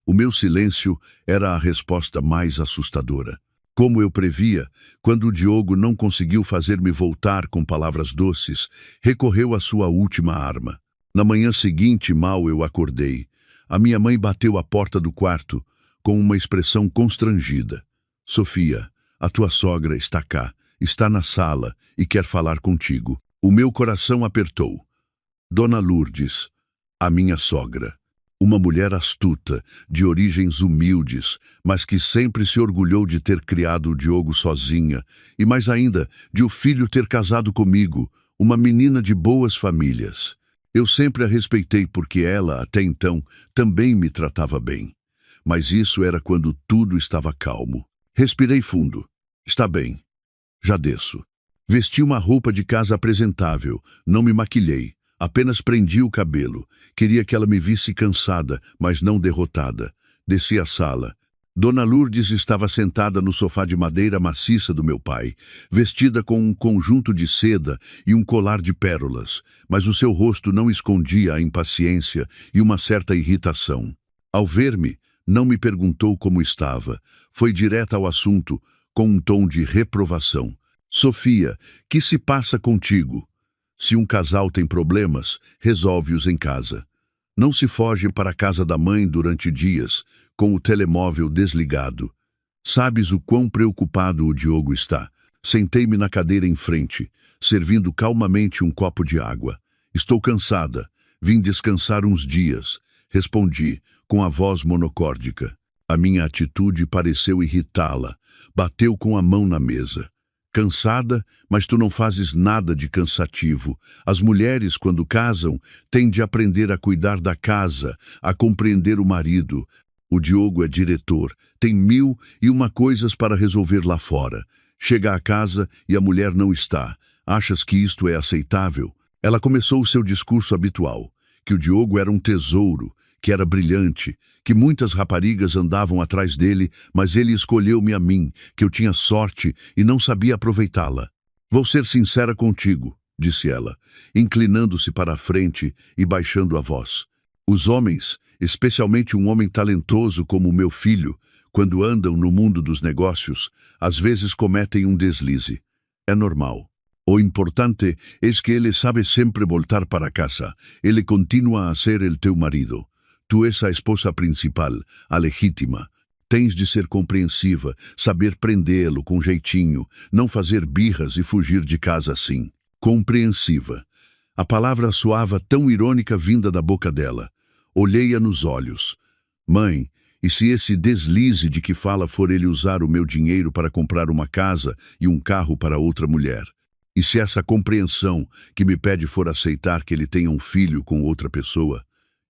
O meu silêncio era a resposta mais assustadora. Como eu previa, quando o Diogo não conseguiu fazer-me voltar com palavras doces, recorreu à sua última arma. Na manhã seguinte, mal eu acordei. A minha mãe bateu à porta do quarto, com uma expressão constrangida. Sofia, a tua sogra está cá, está na sala e quer falar contigo. O meu coração apertou. Dona Lourdes, a minha sogra. Uma mulher astuta, de origens humildes, mas que sempre se orgulhou de ter criado o Diogo sozinha, e mais ainda, de o filho ter casado comigo, uma menina de boas famílias. Eu sempre a respeitei porque ela, até então, também me tratava bem. Mas isso era quando tudo estava calmo. Respirei fundo. Está bem. Já desço. Vesti uma roupa de casa apresentável, não me maquilhei. Apenas prendi o cabelo. Queria que ela me visse cansada, mas não derrotada. Desci à sala. Dona Lourdes estava sentada no sofá de madeira maciça do meu pai, vestida com um conjunto de seda e um colar de pérolas, mas o seu rosto não escondia a impaciência e uma certa irritação. Ao ver-me, não me perguntou como estava. Foi direta ao assunto, com um tom de reprovação. Sofia, que se passa contigo? Se um casal tem problemas, resolve-os em casa. Não se foge para a casa da mãe durante dias, com o telemóvel desligado. Sabes o quão preocupado o Diogo está. Sentei-me na cadeira em frente, servindo calmamente um copo de água. Estou cansada. Vim descansar uns dias. Respondi, com a voz monocórdica. A minha atitude pareceu irritá-la. Bateu com a mão na mesa. Cansada, mas tu não fazes nada de cansativo. As mulheres, quando casam, têm de aprender a cuidar da casa, a compreender o marido. O Diogo é diretor, tem 1001 coisas para resolver lá fora. Chega à casa e a mulher não está. Achas que isto é aceitável? Ela começou o seu discurso habitual, que o Diogo era um tesouro, que era brilhante, que muitas raparigas andavam atrás dele, mas ele escolheu-me a mim, que eu tinha sorte e não sabia aproveitá-la. Vou ser sincera contigo, disse ela, inclinando-se para a frente e baixando a voz. Os homens, especialmente um homem talentoso como o meu filho, quando andam no mundo dos negócios, às vezes cometem um deslize. É normal. O importante é que ele sabe sempre voltar para casa. Ele continua a ser el teu marido. Tu és a esposa principal, a legítima. Tens de ser compreensiva, saber prendê-lo com jeitinho, não fazer birras e fugir de casa assim. Compreensiva. A palavra soava tão irônica vinda da boca dela. Olhei-a nos olhos. Mãe, e se esse deslize de que fala for ele usar o meu dinheiro para comprar uma casa e um carro para outra mulher? E se essa compreensão que me pede for aceitar que ele tenha um filho com outra pessoa?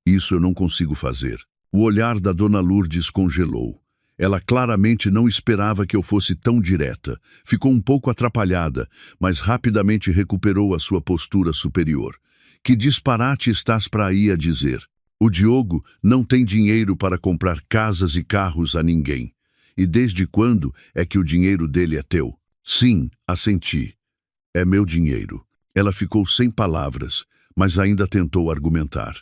Isso eu não consigo fazer. O olhar da Dona Lourdes congelou. Ela claramente não esperava que eu fosse tão direta. Ficou um pouco atrapalhada, mas rapidamente recuperou a sua postura superior. Que disparate estás para aí a dizer? O Diogo não tem dinheiro para comprar casas e carros a ninguém. E desde quando é que o dinheiro dele é teu? Sim, assenti. É meu dinheiro. Ela ficou sem palavras, mas ainda tentou argumentar.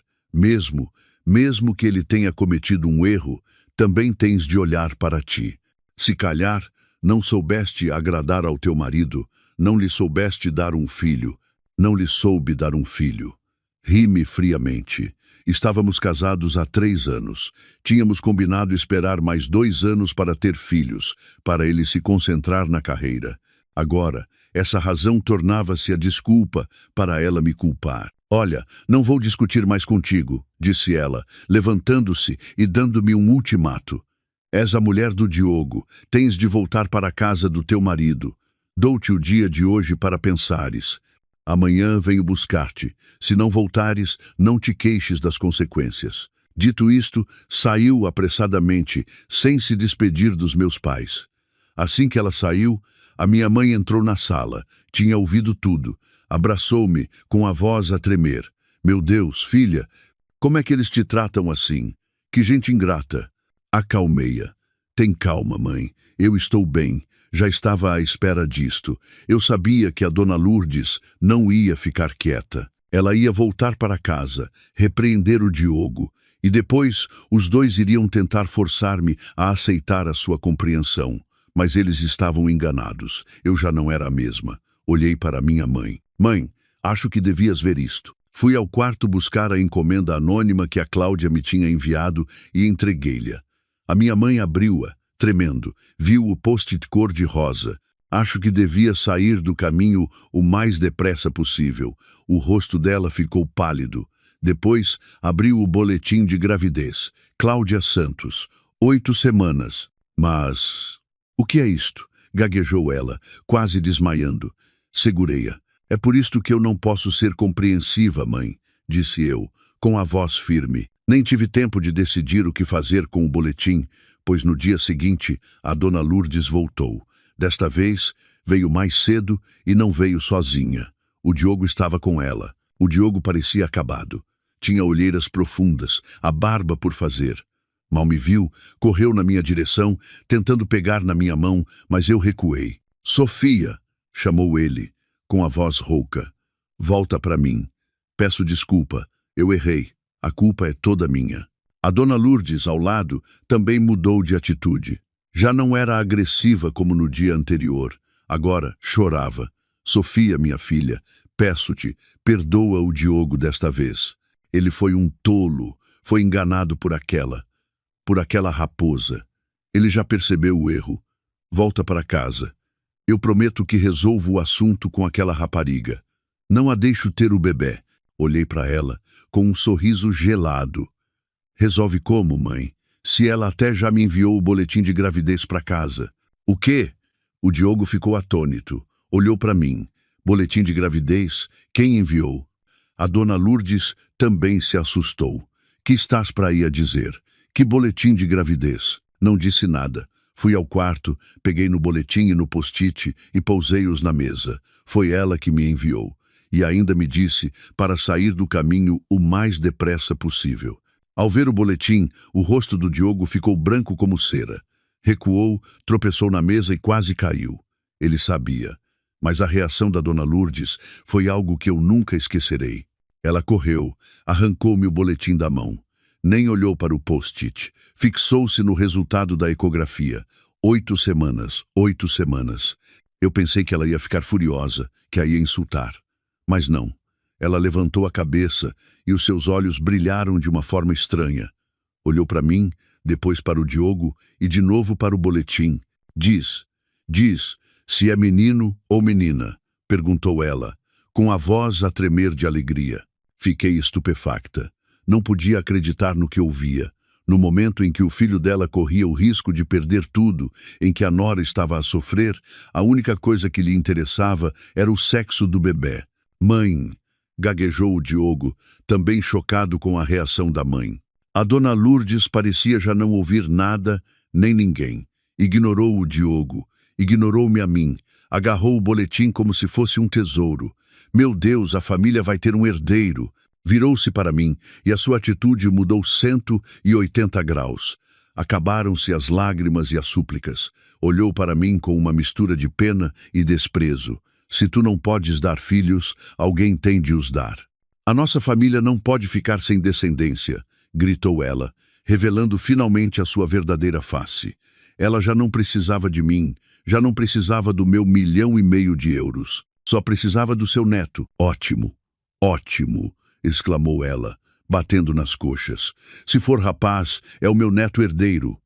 Mesmo que ele tenha cometido um erro, também tens de olhar para ti. Se calhar, não soubeste agradar ao teu marido, não lhe soubeste dar um filho, não lhe soube dar um filho. Ri-me friamente. Estávamos casados há 3 anos. Tínhamos combinado esperar mais 2 anos para ter filhos, para ele se concentrar na carreira. Agora, essa razão tornava-se a desculpa para ela me culpar. Olha, não vou discutir mais contigo, disse ela, levantando-se e dando-me um ultimato. És a mulher do Diogo, tens de voltar para a casa do teu marido. Dou-te o dia de hoje para pensares. Amanhã venho buscar-te. Se não voltares, não te queixes das consequências. Dito isto, saiu apressadamente, sem se despedir dos meus pais. Assim que ela saiu, a minha mãe entrou na sala. Tinha ouvido tudo. Abraçou-me, com a voz a tremer. Meu Deus, filha, como é que eles te tratam assim? Que gente ingrata. Acalmei-a. Tem calma, mãe. Eu estou bem. Já estava à espera disto. Eu sabia que a Dona Lourdes não ia ficar quieta. Ela ia voltar para casa, repreender o Diogo, e depois os dois iriam tentar forçar-me a aceitar a sua compreensão. Mas eles estavam enganados. Eu já não era a mesma. Olhei para minha mãe. Mãe, acho que devias ver isto. Fui ao quarto buscar a encomenda anônima que a Cláudia me tinha enviado e entreguei-lhe. A minha mãe abriu-a, tremendo. Viu o post-it cor-de-rosa. Acho que devia sair do caminho o mais depressa possível. O rosto dela ficou pálido. Depois, abriu o boletim de gravidez. Cláudia Santos, 8 semanas. Mas... o que é isto? Gaguejou ela, quase desmaiando. Segurei-a. É por isto que eu não posso ser compreensiva, mãe, disse eu, com a voz firme. Nem tive tempo de decidir o que fazer com o boletim, pois no dia seguinte a dona Lourdes voltou. Desta vez, veio mais cedo e não veio sozinha. O Diogo estava com ela. O Diogo parecia acabado. Tinha olheiras profundas, a barba por fazer. Mal me viu, correu na minha direção, tentando pegar na minha mão, mas eu recuei. Sofia, chamou ele, com a voz rouca. Volta para mim. Peço desculpa, eu errei. A culpa é toda minha. A dona Lourdes, ao lado, também mudou de atitude. Já não era agressiva como no dia anterior. Agora chorava. Sofia, minha filha, peço-te, perdoa o Diogo desta vez. Ele foi um tolo, foi enganado por aquela raposa. Ele já percebeu o erro. Volta para casa. Eu prometo que resolvo o assunto com aquela rapariga. Não a deixo ter o bebê. Olhei para ela com um sorriso gelado. Resolve como, mãe? Se ela até já me enviou o boletim de gravidez para casa. O quê? O Diogo ficou atônito. Olhou para mim. Boletim de gravidez? Quem enviou? A dona Lourdes também se assustou. Que estás para aí a dizer? Que boletim de gravidez? Não disse nada. Fui ao quarto, peguei no boletim e no post-it e pousei-os na mesa. Foi ela que me enviou. E ainda me disse para sair do caminho o mais depressa possível. Ao ver o boletim, o rosto do Diogo ficou branco como cera. Recuou, tropeçou na mesa e quase caiu. Ele sabia. Mas a reação da dona Lourdes foi algo que eu nunca esquecerei. Ela correu, arrancou-me o boletim da mão. Nem olhou para o post-it. Fixou-se no resultado da ecografia. 8 semanas, 8 semanas. Eu pensei que ela ia ficar furiosa, que a ia insultar. Mas não. Ela levantou a cabeça e os seus olhos brilharam de uma forma estranha. Olhou para mim, depois para o Diogo e de novo para o boletim. Diz, se é menino ou menina, perguntou ela, com a voz a tremer de alegria. Fiquei estupefacta. Não podia acreditar no que ouvia. No momento em que o filho dela corria o risco de perder tudo, em que a nora estava a sofrer, a única coisa que lhe interessava era o sexo do bebê. Mãe, gaguejou o Diogo, também chocado com a reação da mãe. A dona Lourdes parecia já não ouvir nada, nem ninguém. Ignorou o Diogo, ignorou-me a mim, agarrou o boletim como se fosse um tesouro. Meu Deus, a família vai ter um herdeiro. Virou-se para mim e a sua atitude mudou 180 graus. Acabaram-se as lágrimas e as súplicas. Olhou para mim com uma mistura de pena e desprezo. Se tu não podes dar filhos, alguém tem de os dar. A nossa família não pode ficar sem descendência, gritou ela, revelando finalmente a sua verdadeira face. Ela já não precisava de mim, já não precisava do meu 1,5 milhão de euros. Só precisava do seu neto. Ótimo, ótimo, exclamou ela, batendo nas coxas. Se for rapaz, é o meu neto herdeiro.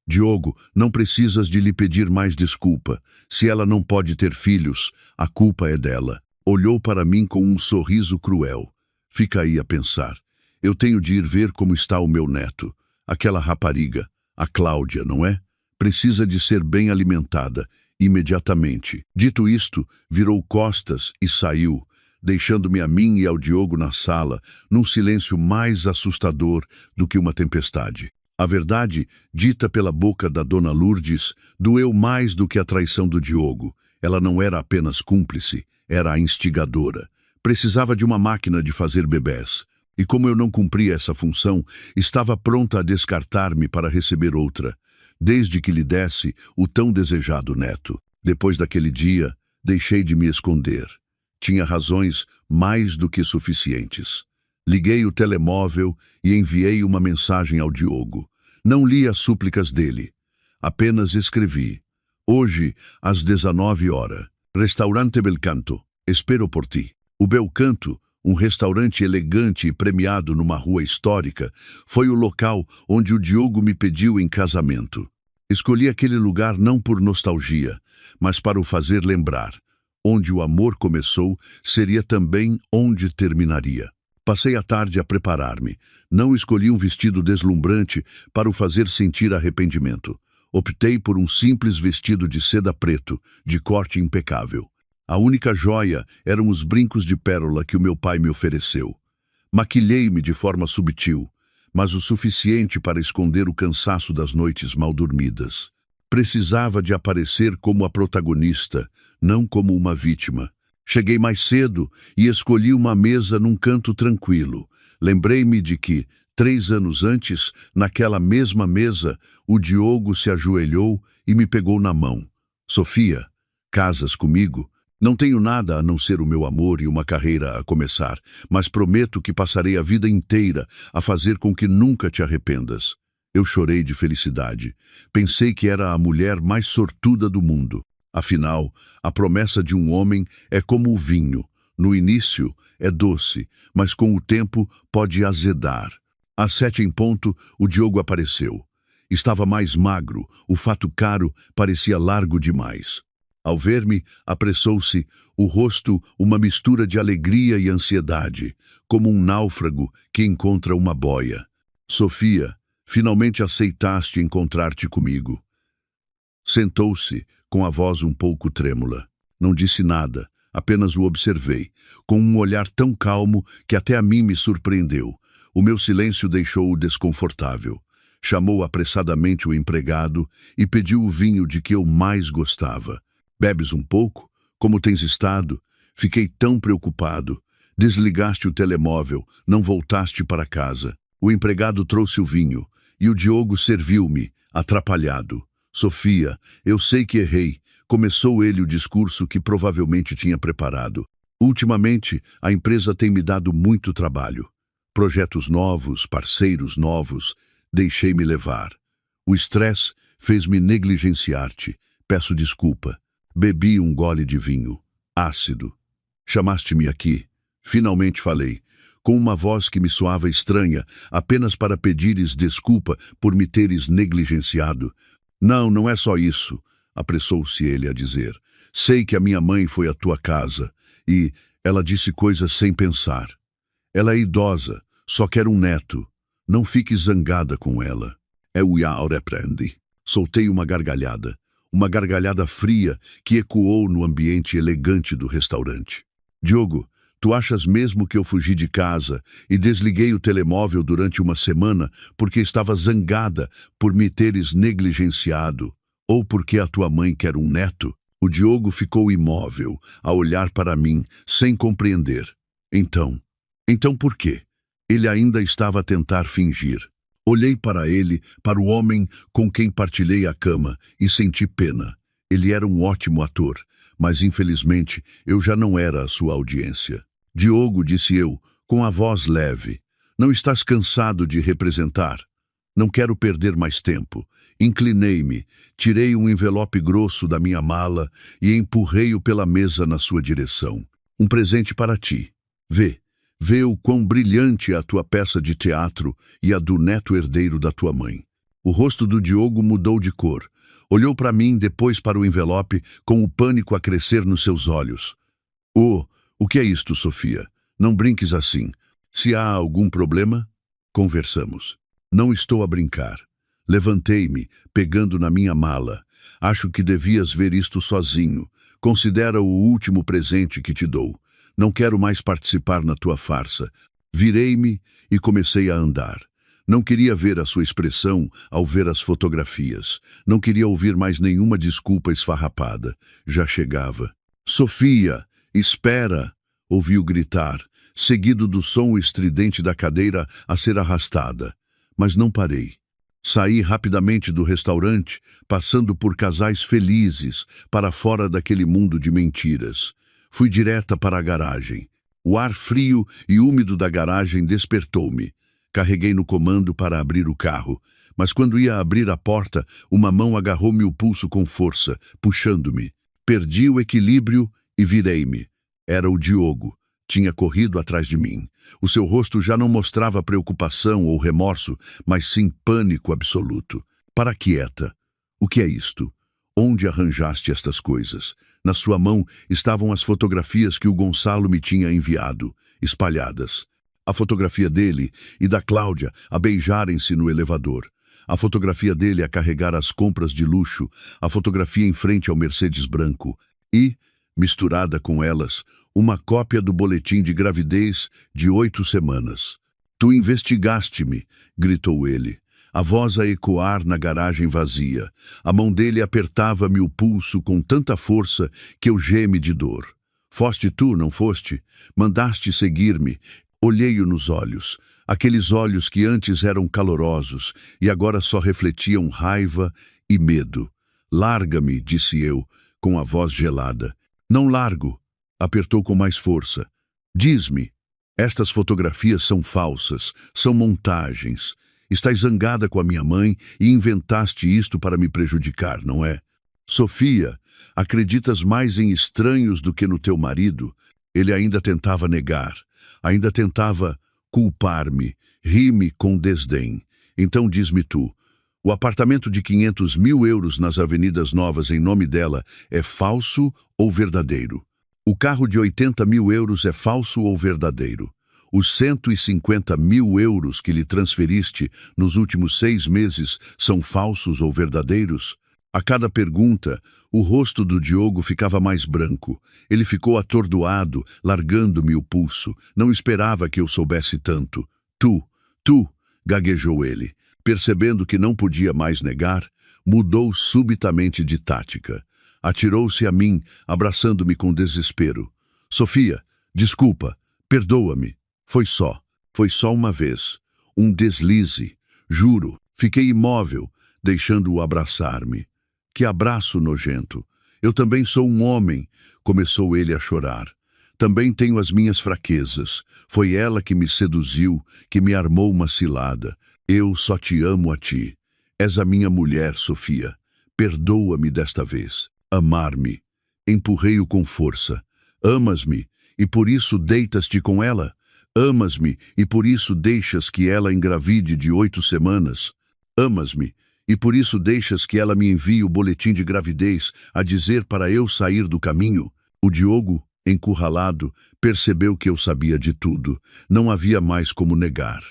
Diogo, não precisas de lhe pedir mais desculpa. Se ela não pode ter filhos, a culpa é dela. Olhou para mim com um sorriso cruel. Fica aí a pensar. Eu tenho de ir ver como está o meu neto. Aquela rapariga, a Cláudia, não é? Precisa de ser bem alimentada, imediatamente. Dito isto, virou costas e saiu, deixando-me a mim e ao Diogo na sala, num silêncio mais assustador do que uma tempestade. A verdade, dita pela boca da dona Lourdes, doeu mais do que a traição do Diogo. Ela não era apenas cúmplice, era a instigadora. Precisava de uma máquina de fazer bebés. E como eu não cumpria essa função, estava pronta a descartar-me para receber outra, desde que lhe desse o tão desejado neto. Depois daquele dia, deixei de me esconder. Tinha razões mais do que suficientes. Liguei o telemóvel e enviei uma mensagem ao Diogo. Não li as súplicas dele. Apenas escrevi: Hoje, às 19 horas. Restaurante Belcanto. Espero por ti. O Belcanto, um restaurante elegante e premiado numa rua histórica, foi o local onde o Diogo me pediu em casamento. Escolhi aquele lugar não por nostalgia, mas para o fazer lembrar. Onde o amor começou, seria também onde terminaria. Passei a tarde a preparar-me. Não escolhi um vestido deslumbrante para o fazer sentir arrependimento. Optei por um simples vestido de seda preto, de corte impecável. A única joia eram os brincos de pérola que o meu pai me ofereceu. Maquilhei-me de forma subtil, mas o suficiente para esconder o cansaço das noites mal dormidas. Precisava de aparecer como a protagonista, não como uma vítima. Cheguei mais cedo e escolhi uma mesa num canto tranquilo. Lembrei-me de que, 3 anos antes, naquela mesma mesa, o Diogo se ajoelhou e me pegou na mão. Sofia, casas comigo? Não tenho nada a não ser o meu amor e uma carreira a começar, mas prometo que passarei a vida inteira a fazer com que nunca te arrependas. Eu chorei de felicidade. Pensei que era a mulher mais sortuda do mundo. Afinal, a promessa de um homem é como o vinho. No início é doce, mas com o tempo pode azedar. Às 7 em ponto, o Diogo apareceu. Estava mais magro, o fato caro parecia largo demais. Ao ver-me, apressou-se, o rosto uma mistura de alegria e ansiedade, como um náufrago que encontra uma boia. Sofia, finalmente aceitaste encontrar-te comigo. Sentou-se, com a voz um pouco trêmula. Não disse nada, apenas o observei, com um olhar tão calmo que até a mim me surpreendeu. O meu silêncio deixou-o desconfortável. Chamou apressadamente o empregado e pediu o vinho de que eu mais gostava. Bebes um pouco? Como tens estado? Fiquei tão preocupado. Desligaste o telemóvel, não voltaste para casa. O empregado trouxe o vinho e o Diogo serviu-me, atrapalhado. Sofia, eu sei que errei. Começou ele o discurso que provavelmente tinha preparado. Ultimamente, a empresa tem me dado muito trabalho. Projetos novos, parceiros novos. Deixei-me levar. O estresse fez-me negligenciar-te. Peço desculpa. Bebi um gole de vinho, ácido. Chamaste-me aqui. Finalmente falei, com uma voz que me soava estranha, apenas para pedires desculpa por me teres negligenciado. Não, não é só isso, apressou-se ele a dizer. Sei que a minha mãe foi à tua casa e ela disse coisas sem pensar. Ela é idosa, só quer um neto. Não fique zangada com ela. Eu a repreendi. Soltei uma gargalhada fria que ecoou no ambiente elegante do restaurante. Diogo, tu achas mesmo que eu fugi de casa e desliguei o telemóvel durante uma semana porque estava zangada por me teres negligenciado ou porque a tua mãe quer um neto? O Diogo ficou imóvel, a olhar para mim, sem compreender. Então por quê? Ele ainda estava a tentar fingir. Olhei para ele, para o homem com quem partilhei a cama, e senti pena. Ele era um ótimo ator, mas infelizmente eu já não era a sua audiência. Diogo, disse eu, com a voz leve, não estás cansado de representar? Não quero perder mais tempo. Inclinei-me, tirei um envelope grosso da minha mala e empurrei-o pela mesa na sua direção. Um presente para ti. Vê o quão brilhante é a tua peça de teatro e a do neto herdeiro da tua mãe. O rosto do Diogo mudou de cor. Olhou para mim, depois para o envelope, com o pânico a crescer nos seus olhos. O que é isto, Sofia? Não brinques assim. Se há algum problema, conversamos. Não estou a brincar. Levantei-me, pegando na minha mala. Acho que devias ver isto sozinho. Considera o último presente que te dou. Não quero mais participar na tua farsa. Virei-me e comecei a andar. Não queria ver a sua expressão ao ver as fotografias. Não queria ouvir mais nenhuma desculpa esfarrapada. Já chegava. Sofia, espera! Ouviu gritar, seguido do som estridente da cadeira a ser arrastada. Mas não parei. Saí rapidamente do restaurante, passando por casais felizes, para fora daquele mundo de mentiras. Fui direta para a garagem. O ar frio e úmido da garagem despertou-me. Carreguei no comando para abrir o carro, Mas quando ia abrir a porta, uma mão agarrou-me o pulso com força, puxando-me. Perdi o equilíbrio e virei-me. Era o Diogo. Tinha corrido atrás de mim. O seu rosto já não mostrava preocupação ou remorso, mas sim pânico absoluto. Para quieta. O que é isto? Onde arranjaste estas coisas? Na sua mão estavam as fotografias que o Gonçalo me tinha enviado, espalhadas. A fotografia dele e da Cláudia a beijarem-se no elevador. A fotografia dele a carregar as compras de luxo, a fotografia em frente ao Mercedes branco. E, misturada com elas, uma cópia do boletim de gravidez de 8 semanas. Tu investigaste-me, gritou ele, a voz a ecoar na garagem vazia. A mão dele apertava-me o pulso com tanta força que eu geme de dor. Foste tu, não foste? Mandaste seguir-me. Olhei-o nos olhos, aqueles olhos que antes eram calorosos e agora só refletiam raiva e medo. Larga-me, disse eu, com a voz gelada. Não largo, apertou com mais força. Diz-me, estas fotografias são falsas, são montagens. Estás zangada com a minha mãe e inventaste isto para me prejudicar, não é? Sofia, acreditas mais em estranhos do que no teu marido? Ele ainda tentava negar, ainda tentava culpar-me, rir-me com desdém. Então diz-me tu, o apartamento de 500 mil euros nas Avenidas Novas em nome dela é falso ou verdadeiro? O carro de 80 mil euros é falso ou verdadeiro? Os 150 mil euros que lhe transferiste nos últimos 6 meses são falsos ou verdadeiros? A cada pergunta, o rosto do Diogo ficava mais branco. Ele ficou atordoado, largando-me o pulso. Não esperava que eu soubesse tanto. Tu, gaguejou ele. Percebendo que não podia mais negar, mudou subitamente de tática. Atirou-se a mim, abraçando-me com desespero. Sofia, desculpa, perdoa-me. Foi só uma vez. Um deslize. Juro, fiquei imóvel, deixando-o abraçar-me. Que abraço nojento. Eu também sou um homem, começou ele a chorar. Também tenho as minhas fraquezas. Foi ela que me seduziu, que me armou uma cilada. Eu só te amo a ti. És a minha mulher, Sofia. Perdoa-me desta vez. Amar-me. Empurrei-o com força. Amas-me, e por isso deitas-te com ela? Amas-me, e por isso deixas que ela engravide de 8 semanas? Amas-me, e por isso deixas que ela me envie o boletim de gravidez a dizer para eu sair do caminho? O Diogo, encurralado, percebeu que eu sabia de tudo. Não havia mais como negar.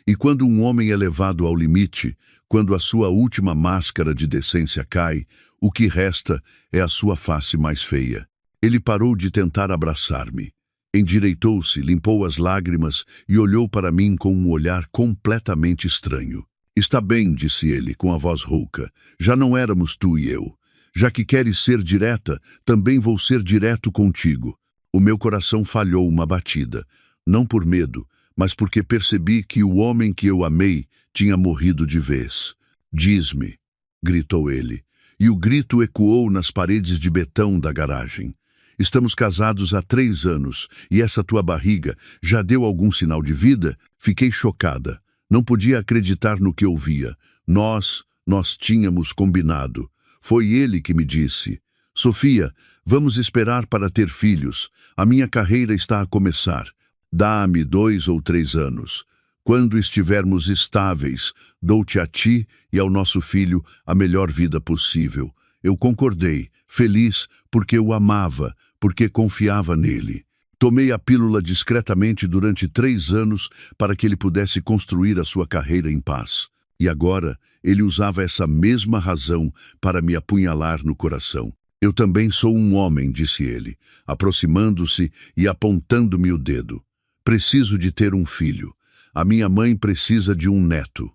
E quando um homem é levado ao limite, quando a sua última máscara de decência cai, o que resta é a sua face mais feia. Ele parou de tentar abraçar-me. Endireitou-se, limpou as lágrimas e olhou para mim com um olhar completamente estranho. Está bem, disse ele, com a voz rouca. Já não éramos tu e eu. Já que queres ser direta, também vou ser direto contigo. O meu coração falhou uma batida. Não por medo, mas porque percebi que o homem que eu amei tinha morrido de vez. Diz-me, gritou ele, e o grito ecoou nas paredes de betão da garagem. Estamos casados há 3 anos, e essa tua barriga já deu algum sinal de vida? Fiquei chocada. Não podia acreditar no que ouvia. Nós tínhamos combinado. Foi ele que me disse. Sofia, vamos esperar para ter filhos. A minha carreira está a começar. Dá-me 2 ou 3 anos. Quando estivermos estáveis, dou-te a ti e ao nosso filho a melhor vida possível. Eu concordei, feliz, porque o amava, porque confiava nele. Tomei a pílula discretamente durante 3 anos para que ele pudesse construir a sua carreira em paz. E agora ele usava essa mesma razão para me apunhalar no coração. Eu também sou um homem, disse ele, aproximando-se e apontando-me o dedo. Preciso de ter um filho. A minha mãe precisa de um neto.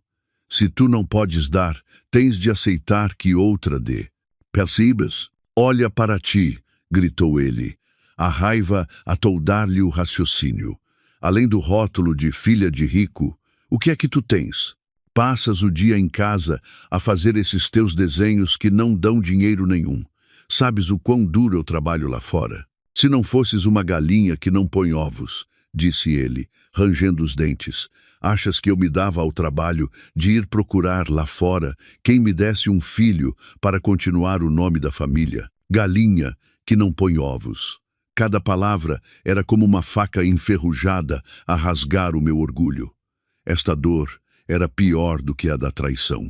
Se tu não podes dar, tens de aceitar que outra dê. Percebes? Olha para ti, gritou ele. A raiva a toldar-lhe o raciocínio. Além do rótulo de filha de rico, o que é que tu tens? Passas o dia em casa a fazer esses teus desenhos que não dão dinheiro nenhum. Sabes o quão duro eu trabalho lá fora? Se não fosses uma galinha que não põe ovos, disse ele, rangendo os dentes. Achas que eu me dava ao trabalho de ir procurar lá fora quem me desse um filho para continuar o nome da família? Galinha que não põe ovos. Cada palavra era como uma faca enferrujada a rasgar o meu orgulho. Esta dor era pior do que a da traição.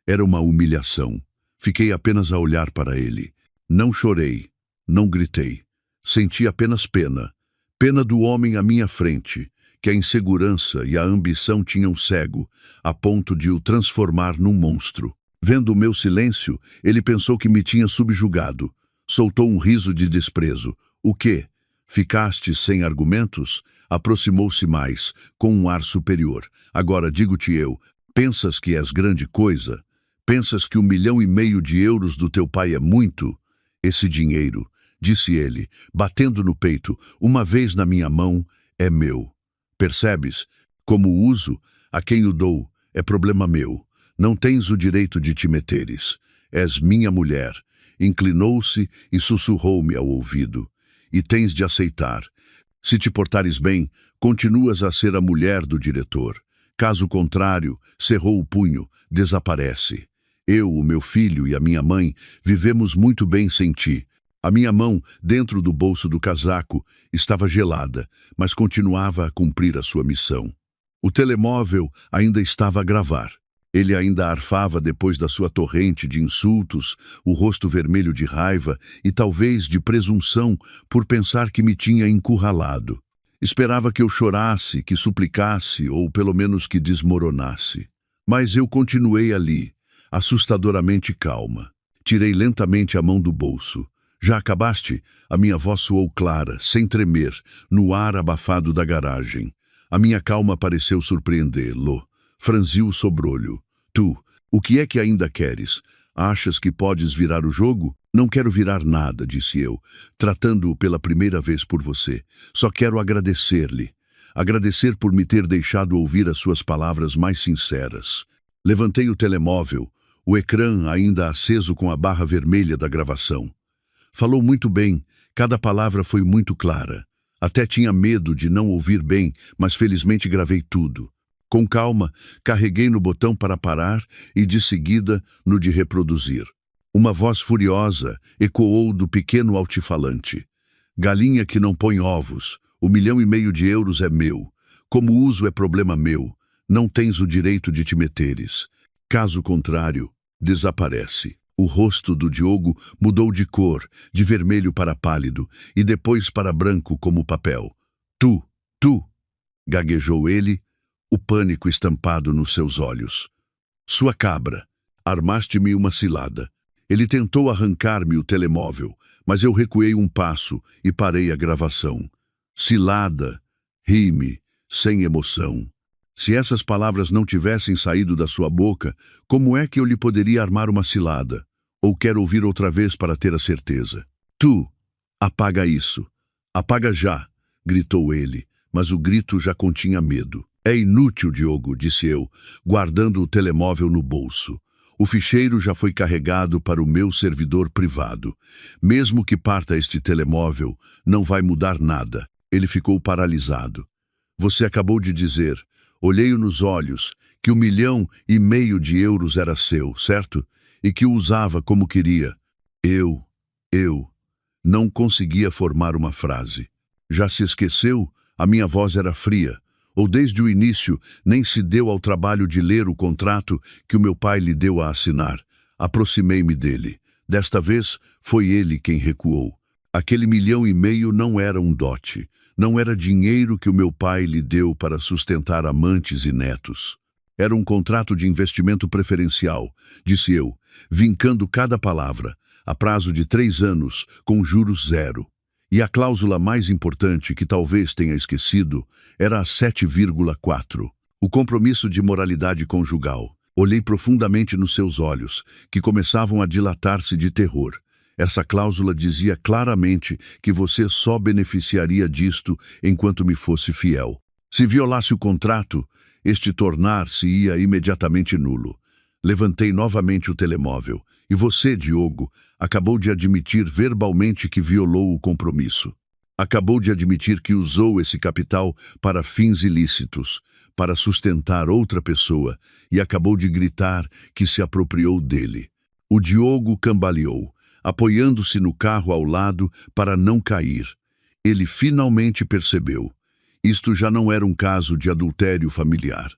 Era uma humilhação. Fiquei apenas a olhar para ele. Não chorei, não gritei. Senti apenas pena. Pena do homem à minha frente, que a insegurança e a ambição tinham cego, a ponto de o transformar num monstro. Vendo o meu silêncio, ele pensou que me tinha subjugado. Soltou um riso de desprezo. O quê? Ficaste sem argumentos? Aproximou-se mais, com um ar superior. Agora digo-te eu, pensas que és grande coisa? Pensas que 1,5 milhão de euros do teu pai é muito? Esse dinheiro, disse ele, batendo no peito, uma vez na minha mão, é meu. Percebes? Como o uso, a quem o dou, é problema meu. Não tens o direito de te meteres. És minha mulher. Inclinou-se e sussurrou-me ao ouvido. E tens de aceitar. Se te portares bem, continuas a ser a mulher do diretor. Caso contrário, cerrou o punho, desaparece. Eu, o meu filho e a minha mãe vivemos muito bem sem ti. A minha mão, dentro do bolso do casaco, estava gelada, mas continuava a cumprir a sua missão. O telemóvel ainda estava a gravar. Ele ainda arfava depois da sua torrente de insultos, o rosto vermelho de raiva e talvez de presunção por pensar que me tinha encurralado. Esperava que eu chorasse, que suplicasse ou pelo menos que desmoronasse. Mas eu continuei ali, assustadoramente calma. Tirei lentamente a mão do bolso. Já acabaste? A minha voz soou clara, sem tremer, no ar abafado da garagem. A minha calma pareceu surpreendê-lo. Franziu o sobrolho. Tu, o que é que ainda queres? Achas que podes virar o jogo? Não quero virar nada, disse eu, tratando-o pela primeira vez por você. Só quero agradecer-lhe. Agradecer por me ter deixado ouvir as suas palavras mais sinceras. Levantei o telemóvel, o ecrã ainda aceso com a barra vermelha da gravação. Falou muito bem, cada palavra foi muito clara. Até tinha medo de não ouvir bem, mas felizmente gravei tudo. Com calma, carreguei no botão para parar e, de seguida, no de reproduzir. Uma voz furiosa ecoou do pequeno altifalante. Galinha que não põe ovos, 1,5 milhão de euros é meu. Como uso é problema meu. Não tens o direito de te meteres. Caso contrário, desaparece. O rosto do Diogo mudou de cor, de vermelho para pálido, e depois para branco como papel. Tu, gaguejou ele, o pânico estampado nos seus olhos. Sua cabra, armaste-me uma cilada. Ele tentou arrancar-me o telemóvel, mas eu recuei um passo e parei a gravação. Cilada, ri-me, sem emoção. Se essas palavras não tivessem saído da sua boca, como é que eu lhe poderia armar uma cilada? Ou quero ouvir outra vez para ter a certeza. Tu, apaga isso. Apaga já, gritou ele, mas o grito já continha medo. É inútil, Diogo, disse eu, guardando o telemóvel no bolso. O ficheiro já foi carregado para o meu servidor privado. Mesmo que parta este telemóvel, não vai mudar nada. Ele ficou paralisado. Você acabou de dizer, olhei-o nos olhos, que 1,5 milhão de euros era seu, certo? E que o usava como queria. Eu não conseguia formar uma frase. Já se esqueceu? A minha voz era fria. Ou desde o início nem se deu ao trabalho de ler o contrato que o meu pai lhe deu a assinar. Aproximei-me dele. Desta vez foi ele quem recuou. Aquele 1,5 milhão não era um dote. Não era dinheiro que o meu pai lhe deu para sustentar amantes e netos. Era um contrato de investimento preferencial, disse eu, vincando cada palavra, a prazo de 3 anos, com juros zero. E a cláusula mais importante, que talvez tenha esquecido, era a 7,4. O compromisso de moralidade conjugal. Olhei profundamente nos seus olhos, que começavam a dilatar-se de terror. Essa cláusula dizia claramente que você só beneficiaria disto enquanto me fosse fiel. Se violasse o contrato, este tornar-se-ia imediatamente nulo. Levantei novamente o telemóvel. E você, Diogo, acabou de admitir verbalmente que violou o compromisso. Acabou de admitir que usou esse capital para fins ilícitos, para sustentar outra pessoa, e acabou de gritar que se apropriou dele. O Diogo cambaleou, apoiando-se no carro ao lado para não cair. Ele finalmente percebeu. Isto já não era um caso de adultério familiar.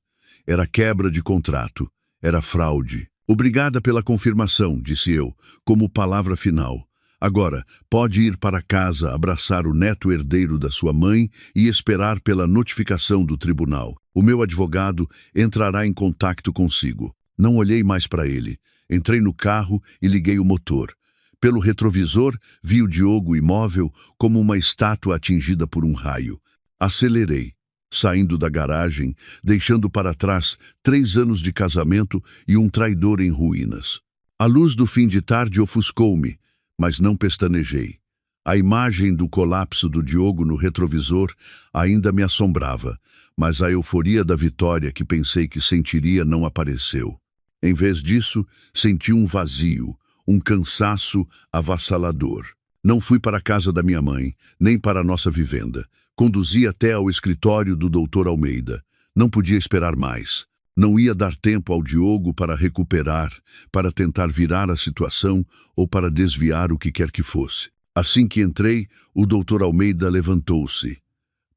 Era quebra de contrato. Era fraude. Obrigada pela confirmação, disse eu, como palavra final. Agora, pode ir para casa abraçar o neto herdeiro da sua mãe e esperar pela notificação do tribunal. O meu advogado entrará em contato consigo. Não olhei mais para ele. Entrei no carro e liguei o motor. Pelo retrovisor, vi o Diogo imóvel como uma estátua atingida por um raio. Acelerei, saindo da garagem, deixando para trás 3 anos de casamento e um traidor em ruínas. A luz do fim de tarde ofuscou-me, mas não pestanejei. A imagem do colapso do Diogo no retrovisor ainda me assombrava, mas a euforia da vitória que pensei que sentiria não apareceu. Em vez disso, senti um vazio, um cansaço avassalador. Não fui para a casa da minha mãe, nem para a nossa vivenda. Conduzi até ao escritório do Dr. Almeida. Não podia esperar mais. Não ia dar tempo ao Diogo para recuperar, para tentar virar a situação ou para desviar o que quer que fosse. Assim que entrei, o Dr. Almeida levantou-se.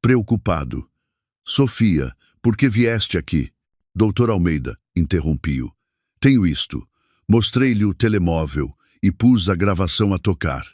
Preocupado. Sofia, por que vieste aqui? Dr. Almeida, interrompi-o. Tenho isto. Mostrei-lhe o telemóvel e pus a gravação a tocar.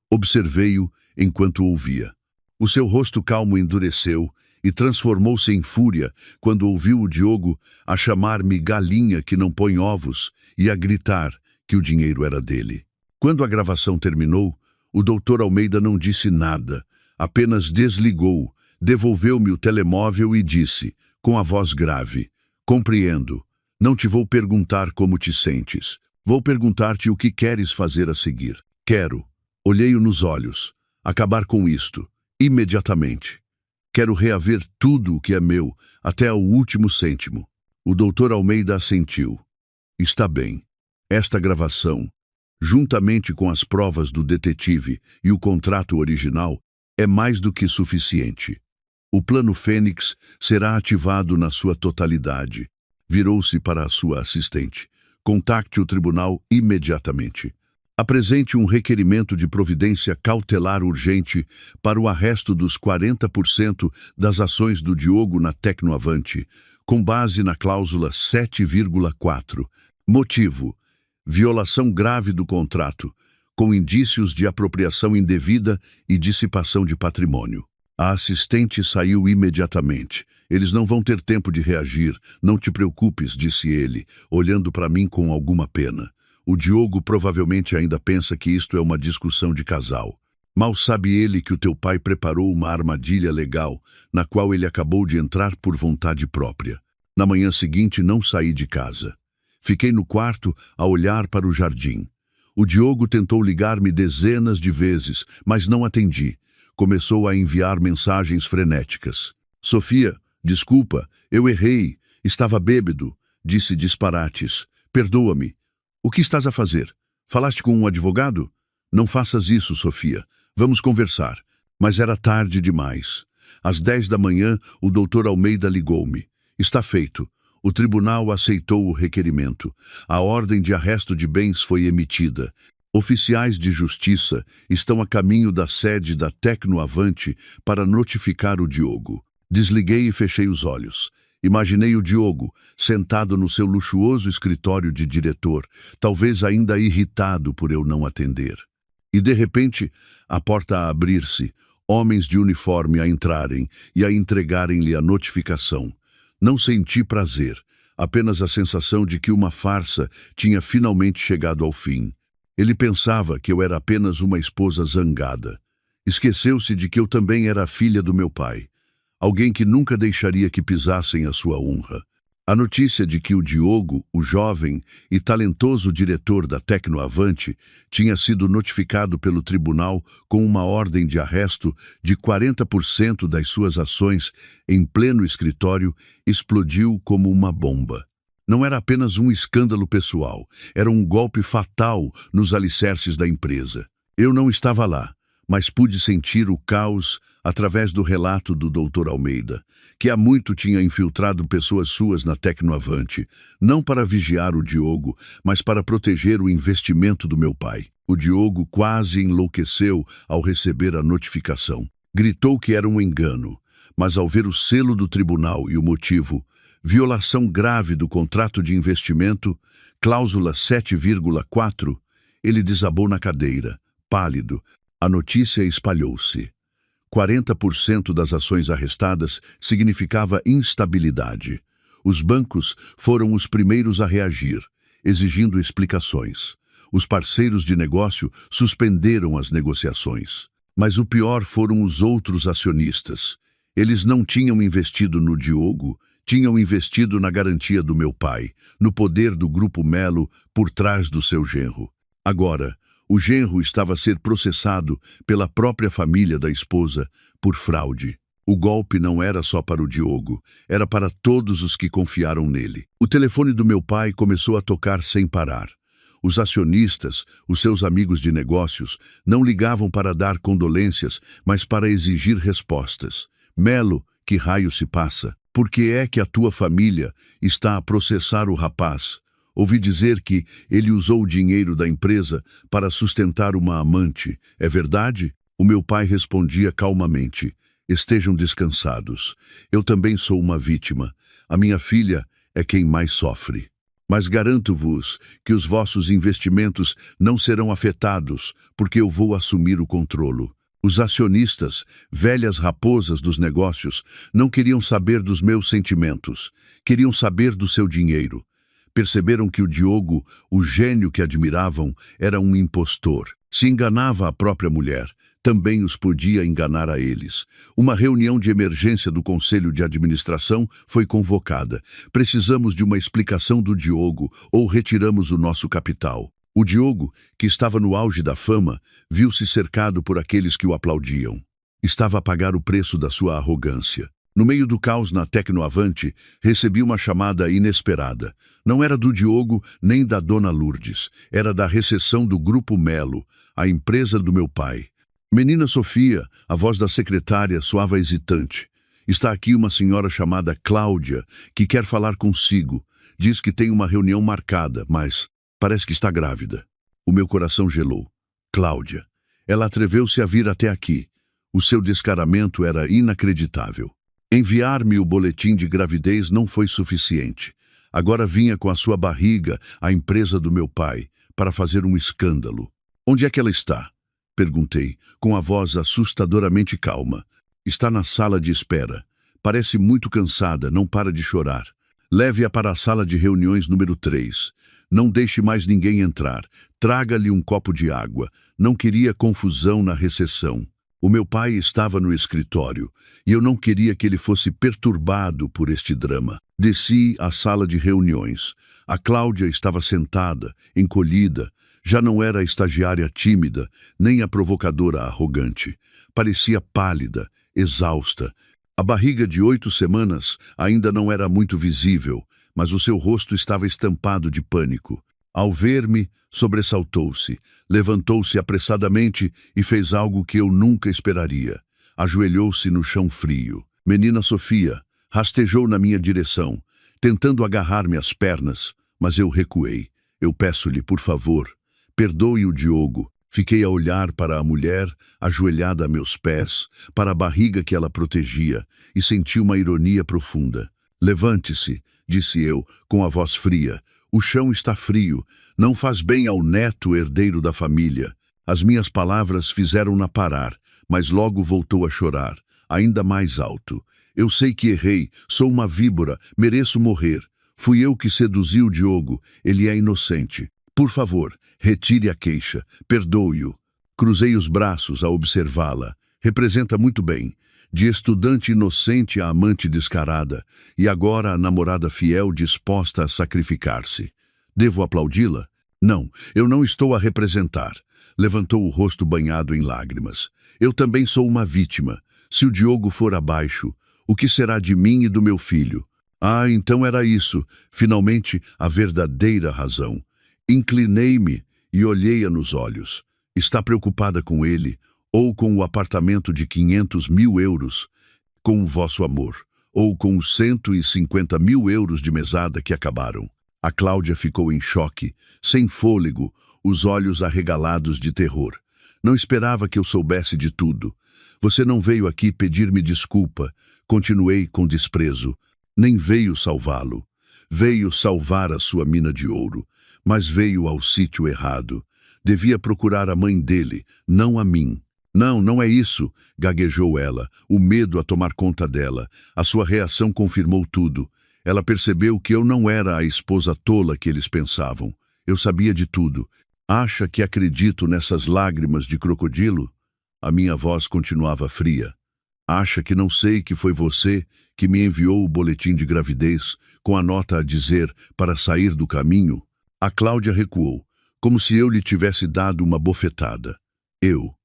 Observei-o enquanto ouvia. O seu rosto calmo endureceu e transformou-se em fúria quando ouviu o Diogo a chamar-me galinha que não põe ovos e a gritar que o dinheiro era dele. Quando a gravação terminou, o Dr. Almeida não disse nada, apenas desligou, devolveu-me o telemóvel e disse, com a voz grave, compreendo. Não te vou perguntar como te sentes. Vou perguntar-te o que queres fazer a seguir. Quero. Olhei-o nos olhos. Acabar com isto. Imediatamente. Quero reaver tudo o que é meu, até o último cêntimo. O Dr. Almeida assentiu. Está bem. Esta gravação, juntamente com as provas do detetive e o contrato original, é mais do que suficiente. O Plano Fênix será ativado na sua totalidade. Virou-se para a sua assistente. Contacte o tribunal imediatamente. Apresente um requerimento de providência cautelar urgente para o arresto dos 40% das ações do Diogo na Tecnoavante, com base na cláusula 7,4. Motivo: violação grave do contrato, com indícios de apropriação indevida e dissipação de patrimônio. A assistente saiu imediatamente. Eles não vão ter tempo de reagir. Não te preocupes, disse ele, olhando para mim com alguma pena. O Diogo provavelmente ainda pensa que isto é uma discussão de casal. Mal sabe ele que o teu pai preparou uma armadilha legal, na qual ele acabou de entrar por vontade própria. Na manhã seguinte não saí de casa. Fiquei no quarto a olhar para o jardim. O Diogo tentou ligar-me dezenas de vezes, mas não atendi. Começou a enviar mensagens frenéticas. Sofia, desculpa, eu errei. Estava bêbado. Disse disparates. Perdoa-me. O que estás a fazer? Falaste com um advogado? Não faças isso, Sofia. Vamos conversar. Mas era tarde demais. Às 10 da manhã, o Dr. Almeida ligou-me. Está feito. O tribunal aceitou o requerimento. A ordem de arresto de bens foi emitida. Oficiais de justiça estão a caminho da sede da Tecnoavante para notificar o Diogo. Desliguei e fechei os olhos. Imaginei o Diogo, sentado no seu luxuoso escritório de diretor, talvez ainda irritado por eu não atender. E de repente, a porta a abrir-se, homens de uniforme a entrarem e a entregarem-lhe a notificação. Não senti prazer, apenas a sensação de que uma farsa tinha finalmente chegado ao fim. Ele pensava que eu era apenas uma esposa zangada. Esqueceu-se de que eu também era a filha do meu pai. Alguém que nunca deixaria que pisassem a sua honra. A notícia de que o Diogo, o jovem e talentoso diretor da Tecnoavante, tinha sido notificado pelo tribunal com uma ordem de arresto de 40% das suas ações em pleno escritório explodiu como uma bomba. Não era apenas um escândalo pessoal, era um golpe fatal nos alicerces da empresa. Eu não estava lá, mas pude sentir o caos através do relato do Dr. Almeida, que há muito tinha infiltrado pessoas suas na Tecnoavante, não para vigiar o Diogo, mas para proteger o investimento do meu pai. O Diogo quase enlouqueceu ao receber a notificação. Gritou que era um engano, mas ao ver o selo do tribunal e o motivo, violação grave do contrato de investimento, cláusula 7,4, ele desabou na cadeira, pálido. A notícia espalhou-se. 40% das ações arrestadas significava instabilidade. Os bancos foram os primeiros a reagir, exigindo explicações. Os parceiros de negócio suspenderam as negociações. Mas o pior foram os outros acionistas. Eles não tinham investido no Diogo, tinham investido na garantia do meu pai, no poder do Grupo Melo por trás do seu genro. Agora, o genro estava a ser processado pela própria família da esposa por fraude. O golpe não era só para o Diogo, era para todos os que confiaram nele. O telefone do meu pai começou a tocar sem parar. Os acionistas, os seus amigos de negócios, não ligavam para dar condolências, mas para exigir respostas. Melo, que raio se passa? Por que é que a tua família está a processar o rapaz? Ouvi dizer que ele usou o dinheiro da empresa para sustentar uma amante. É verdade? O meu pai respondia calmamente. Estejam descansados. Eu também sou uma vítima. A minha filha é quem mais sofre. Mas garanto-vos que os vossos investimentos não serão afetados, porque eu vou assumir o controlo. Os acionistas, velhas raposas dos negócios, não queriam saber dos meus sentimentos. Queriam saber do seu dinheiro. Perceberam que o Diogo, o gênio que admiravam, era um impostor. Se enganava a própria mulher, também os podia enganar a eles. Uma reunião de emergência do Conselho de Administração foi convocada. Precisamos de uma explicação do Diogo ou retiramos o nosso capital. O Diogo, que estava no auge da fama, viu-se cercado por aqueles que o aplaudiam. Estava a pagar o preço da sua arrogância. No meio do caos na Tecnoavante, recebi uma chamada inesperada. Não era do Diogo nem da dona Lourdes. Era da recessão do Grupo Melo, a empresa do meu pai. Menina Sofia, a voz da secretária soava hesitante. Está aqui uma senhora chamada Cláudia, que quer falar consigo. Diz que tem uma reunião marcada, mas parece que está grávida. O meu coração gelou. Cláudia. Ela atreveu-se a vir até aqui. O seu descaramento era inacreditável. Enviar-me o boletim de gravidez não foi suficiente. Agora vinha com a sua barriga a empresa do meu pai, para fazer um escândalo. Onde é que ela está? Perguntei, com a voz assustadoramente calma. Está na sala de espera. Parece muito cansada, não para de chorar. Leve-a para a sala de reuniões número 3. Não deixe mais ninguém entrar. Traga-lhe um copo de água. Não queria confusão na recepção. O meu pai estava no escritório e eu não queria que ele fosse perturbado por este drama. Desci à sala de reuniões. A Cláudia estava sentada, encolhida. Já não era a estagiária tímida, nem a provocadora arrogante. Parecia pálida, exausta. A barriga de 8 semanas ainda não era muito visível, mas o seu rosto estava estampado de pânico. Ao ver-me, sobressaltou-se, levantou-se apressadamente e fez algo que eu nunca esperaria. Ajoelhou-se no chão frio. Menina Sofia rastejou na minha direção, tentando agarrar-me às pernas, mas eu recuei. Eu peço-lhe, por favor, perdoe o Diogo. Fiquei a olhar para a mulher, ajoelhada a meus pés, para a barriga que ela protegia, e senti uma ironia profunda. Levante-se, disse eu, com a voz fria. O chão está frio, não faz bem ao neto herdeiro da família. As minhas palavras fizeram-na parar, mas logo voltou a chorar, ainda mais alto. Eu sei que errei, sou uma víbora, mereço morrer. Fui eu que seduzi o Diogo, ele é inocente. Por favor, retire a queixa, perdoe-o. Cruzei os braços a observá-la. Representa muito bem. De estudante inocente a amante descarada, e agora a namorada fiel disposta a sacrificar-se. Devo aplaudi-la? Não, eu não estou a representar. Levantou o rosto banhado em lágrimas. Eu também sou uma vítima. Se o Diogo for abaixo, o que será de mim e do meu filho? Ah, então era isso, finalmente a verdadeira razão. Inclinei-me e olhei-a nos olhos. Está preocupada com ele, ou com o apartamento de 500 mil euros, com o vosso amor, ou com os 150 mil euros de mesada que acabaram. A Cláudia ficou em choque, sem fôlego, os olhos arregalados de terror. Não esperava que eu soubesse de tudo. Você não veio aqui pedir-me desculpa, continuei com desprezo. Nem veio salvá-lo. Veio salvar a sua mina de ouro, mas veio ao sítio errado. Devia procurar a mãe dele, não a mim. Não, não é isso, gaguejou ela, o medo a tomar conta dela. A sua reação confirmou tudo. Ela percebeu que eu não era a esposa tola que eles pensavam. Eu sabia de tudo. Acha que acredito nessas lágrimas de crocodilo? A minha voz continuava fria. Acha que não sei que foi você que me enviou o boletim de gravidez com a nota a dizer para sair do caminho? A Cláudia recuou, como se eu lhe tivesse dado uma bofetada. Eu.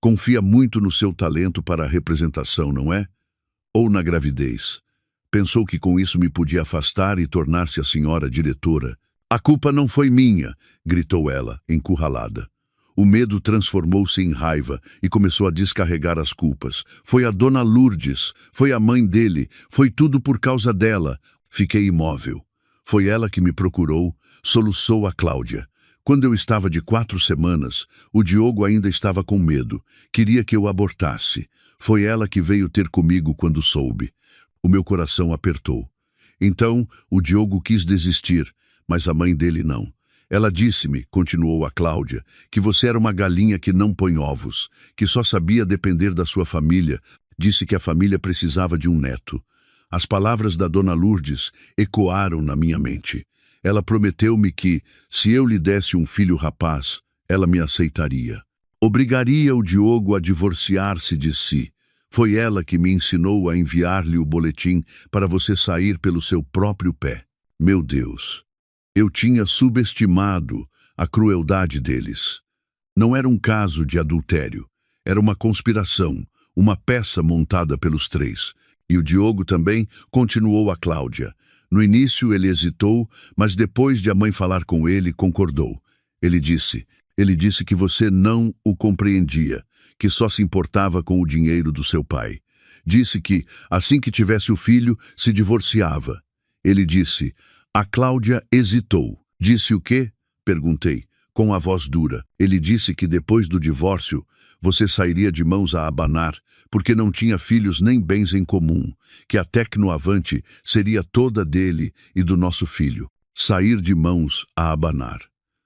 Confia muito no seu talento para a representação, não é? Ou na gravidez. Pensou que com isso me podia afastar e tornar-se a senhora diretora. A culpa não foi minha, gritou ela, encurralada. O medo transformou-se em raiva e começou a descarregar as culpas. Foi a dona Lourdes, foi a mãe dele, foi tudo por causa dela. Fiquei imóvel. Foi ela que me procurou, soluçou a Cláudia. Quando eu estava de 4 semanas, o Diogo ainda estava com medo. Queria que eu abortasse. Foi ela que veio ter comigo quando soube. O meu coração apertou. Então, o Diogo quis desistir, mas a mãe dele não. Ela disse-me, continuou a Cláudia, que você era uma galinha que não põe ovos, que só sabia depender da sua família. Disse que a família precisava de um neto. As palavras da dona Lourdes ecoaram na minha mente. Ela prometeu-me que, se eu lhe desse um filho rapaz, ela me aceitaria. Obrigaria o Diogo a divorciar-se de si. Foi ela que me ensinou a enviar-lhe o boletim para você sair pelo seu próprio pé. Meu Deus! Eu tinha subestimado a crueldade deles. Não era um caso de adultério. Era uma conspiração, uma peça montada pelos 3. E o Diogo também, continuou a Cláudia. No início ele hesitou, mas depois de a mãe falar com ele, concordou. Ele disse que você não o compreendia, que só se importava com o dinheiro do seu pai. Disse que, assim que tivesse o filho, se divorciava. Ele disse... A Cláudia hesitou. Disse o quê? Perguntei, com a voz dura. Ele disse que depois do divórcio, você sairia de mãos a abanar, porque não tinha filhos nem bens em comum, que a Tecnoavante seria toda dele e do nosso filho. Sair de mãos a abanar.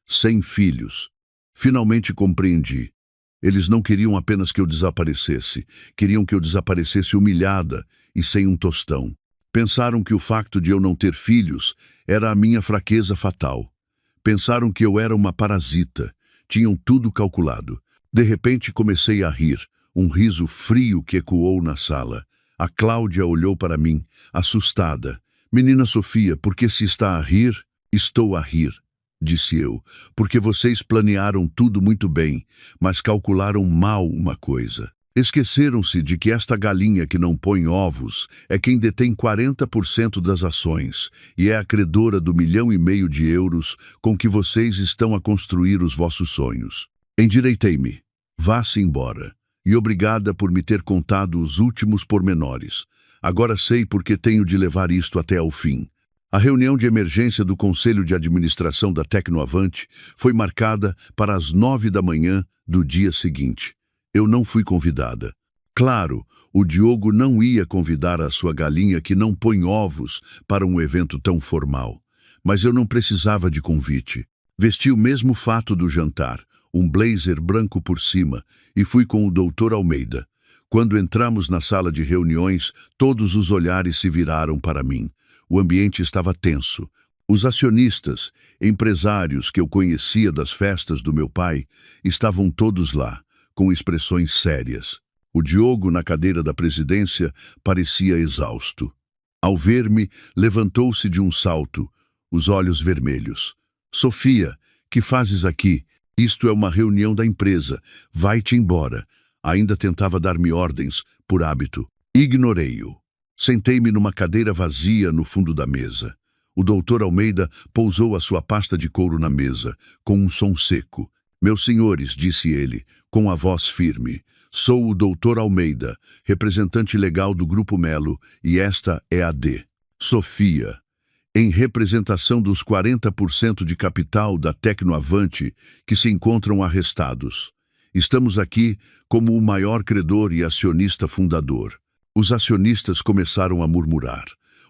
Sem filhos. Finalmente compreendi. Eles não queriam apenas que eu desaparecesse, queriam que eu desaparecesse humilhada e sem um tostão. Pensaram que o facto de eu não ter filhos era a minha fraqueza fatal. Pensaram que eu era uma parasita. Tinham tudo calculado. De repente comecei a rir, um riso frio que ecoou na sala. A Cláudia olhou para mim, assustada. Menina Sofia, por que se está a rir? Estou a rir, disse eu, porque vocês planearam tudo muito bem, mas calcularam mal uma coisa. Esqueceram-se de que esta galinha que não põe ovos é quem detém 40% das ações e é a credora do 1,5 milhão de euros com que vocês estão a construir os vossos sonhos. Endireitei-me. Vá-se embora. E obrigada por me ter contado os últimos pormenores. Agora sei por que tenho de levar isto até ao fim. A reunião de emergência do Conselho de Administração da Tecnoavante foi marcada para as 9 da manhã do dia seguinte. Eu não fui convidada. Claro, o Diogo não ia convidar a sua galinha que não põe ovos para um evento tão formal. Mas eu não precisava de convite. Vesti o mesmo fato do jantar, um blazer branco por cima, e fui com o Dr. Almeida. Quando entramos na sala de reuniões, todos os olhares se viraram para mim. O ambiente estava tenso. Os acionistas, empresários que eu conhecia das festas do meu pai, estavam todos lá, com expressões sérias. O Diogo, na cadeira da presidência, parecia exausto. Ao ver-me, levantou-se de um salto, os olhos vermelhos. Sofia, que fazes aqui? Isto é uma reunião da empresa. Vai-te embora. Ainda tentava dar-me ordens, por hábito. Ignorei-o. Sentei-me numa cadeira vazia no fundo da mesa. O Dr. Almeida pousou a sua pasta de couro na mesa, com um som seco. Meus senhores, disse ele, com a voz firme, sou o Dr. Almeida, representante legal do Grupo Melo, e esta é a D. Sofia, em representação dos 40% de capital da Tecnoavante que se encontram arrestados. Estamos aqui como o maior credor e acionista fundador. Os acionistas começaram a murmurar.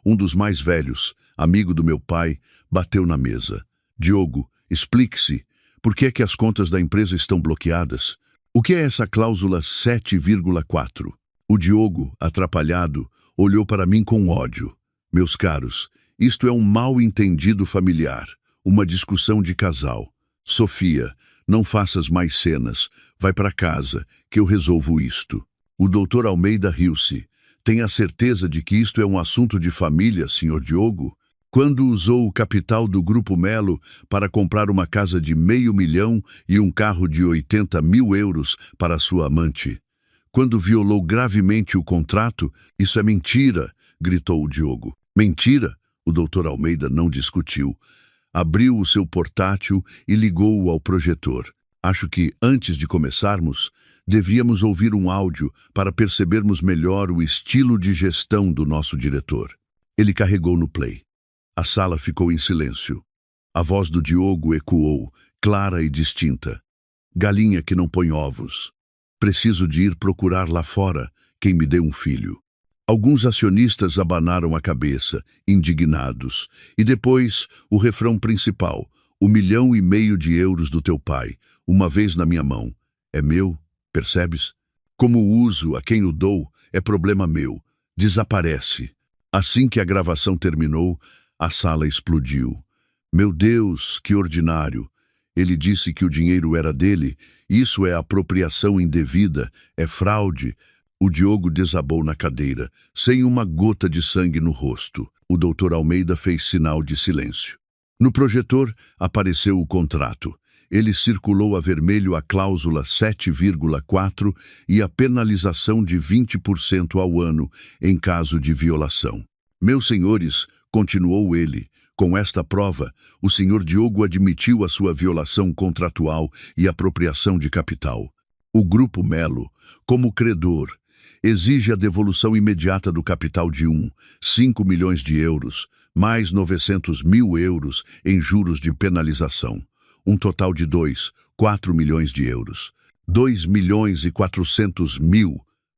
Um dos mais velhos, amigo do meu pai, bateu na mesa. Diogo, explique-se. Por que é que as contas da empresa estão bloqueadas? O que é essa cláusula 7,4? O Diogo, atrapalhado, olhou para mim com ódio. Meus caros, isto é um mal-entendido familiar, uma discussão de casal. Sofia, não faças mais cenas. Vai para casa, que eu resolvo isto. O Dr. Almeida riu-se. Tem a certeza de que isto é um assunto de família, Sr. Diogo? Quando usou o capital do Grupo Melo para comprar uma casa de €500 mil e um carro de 80 mil euros para sua amante? Quando violou gravemente o contrato? Isso é mentira, gritou o Diogo. Mentira? O Dr. Almeida não discutiu. Abriu o seu portátil e ligou-o ao projetor. Acho que, antes de começarmos, devíamos ouvir um áudio para percebermos melhor o estilo de gestão do nosso diretor. Ele carregou no play. A sala ficou em silêncio. A voz do Diogo ecoou, clara e distinta. Galinha que não põe ovos. Preciso de ir procurar lá fora quem me deu um filho. Alguns acionistas abanaram a cabeça, indignados. E depois, o refrão principal, €1,5 milhão de euros do teu pai, uma vez na minha mão. É meu, percebes? Como o uso, a quem o dou, é problema meu. Desaparece. Assim que a gravação terminou, a sala explodiu. Meu Deus, que ordinário! Ele disse que o dinheiro era dele. Isso é apropriação indevida, é fraude. O Diogo desabou na cadeira, sem uma gota de sangue no rosto. O Dr. Almeida fez sinal de silêncio. No projetor apareceu o contrato. Ele circulou a vermelho a cláusula 7,4 e a penalização de 20% ao ano em caso de violação. Meus senhores, continuou ele, com esta prova, o senhor Diogo admitiu a sua violação contratual e apropriação de capital. O Grupo Melo, como credor, exige a devolução imediata do capital de 5 milhões de euros, mais 900 mil euros em juros de penalização. Um total de 4 milhões de euros. 2,4 milhões,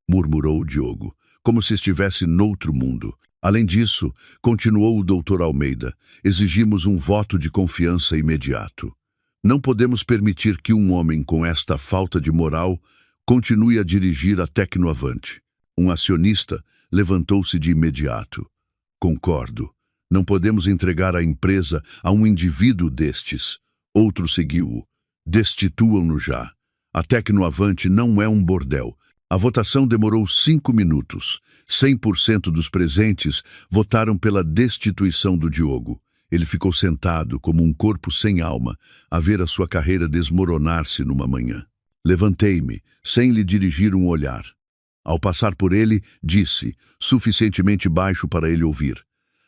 murmurou o Diogo, como se estivesse noutro mundo. Além disso, continuou o Dr. Almeida, exigimos um voto de confiança imediato. Não podemos permitir que um homem com esta falta de moral continue a dirigir a Tecnoavante. Um acionista levantou-se de imediato. Concordo. Não podemos entregar a empresa a um indivíduo destes. Outro seguiu-o. Destituam-no já. A Tecnoavante não é um bordel. A votação demorou 5 minutos. 100% dos presentes votaram pela destituição do Diogo. Ele ficou sentado como um corpo sem alma, a ver a sua carreira desmoronar-se numa manhã. Levantei-me, sem lhe dirigir um olhar. Ao passar por ele, disse, suficientemente baixo para ele ouvir: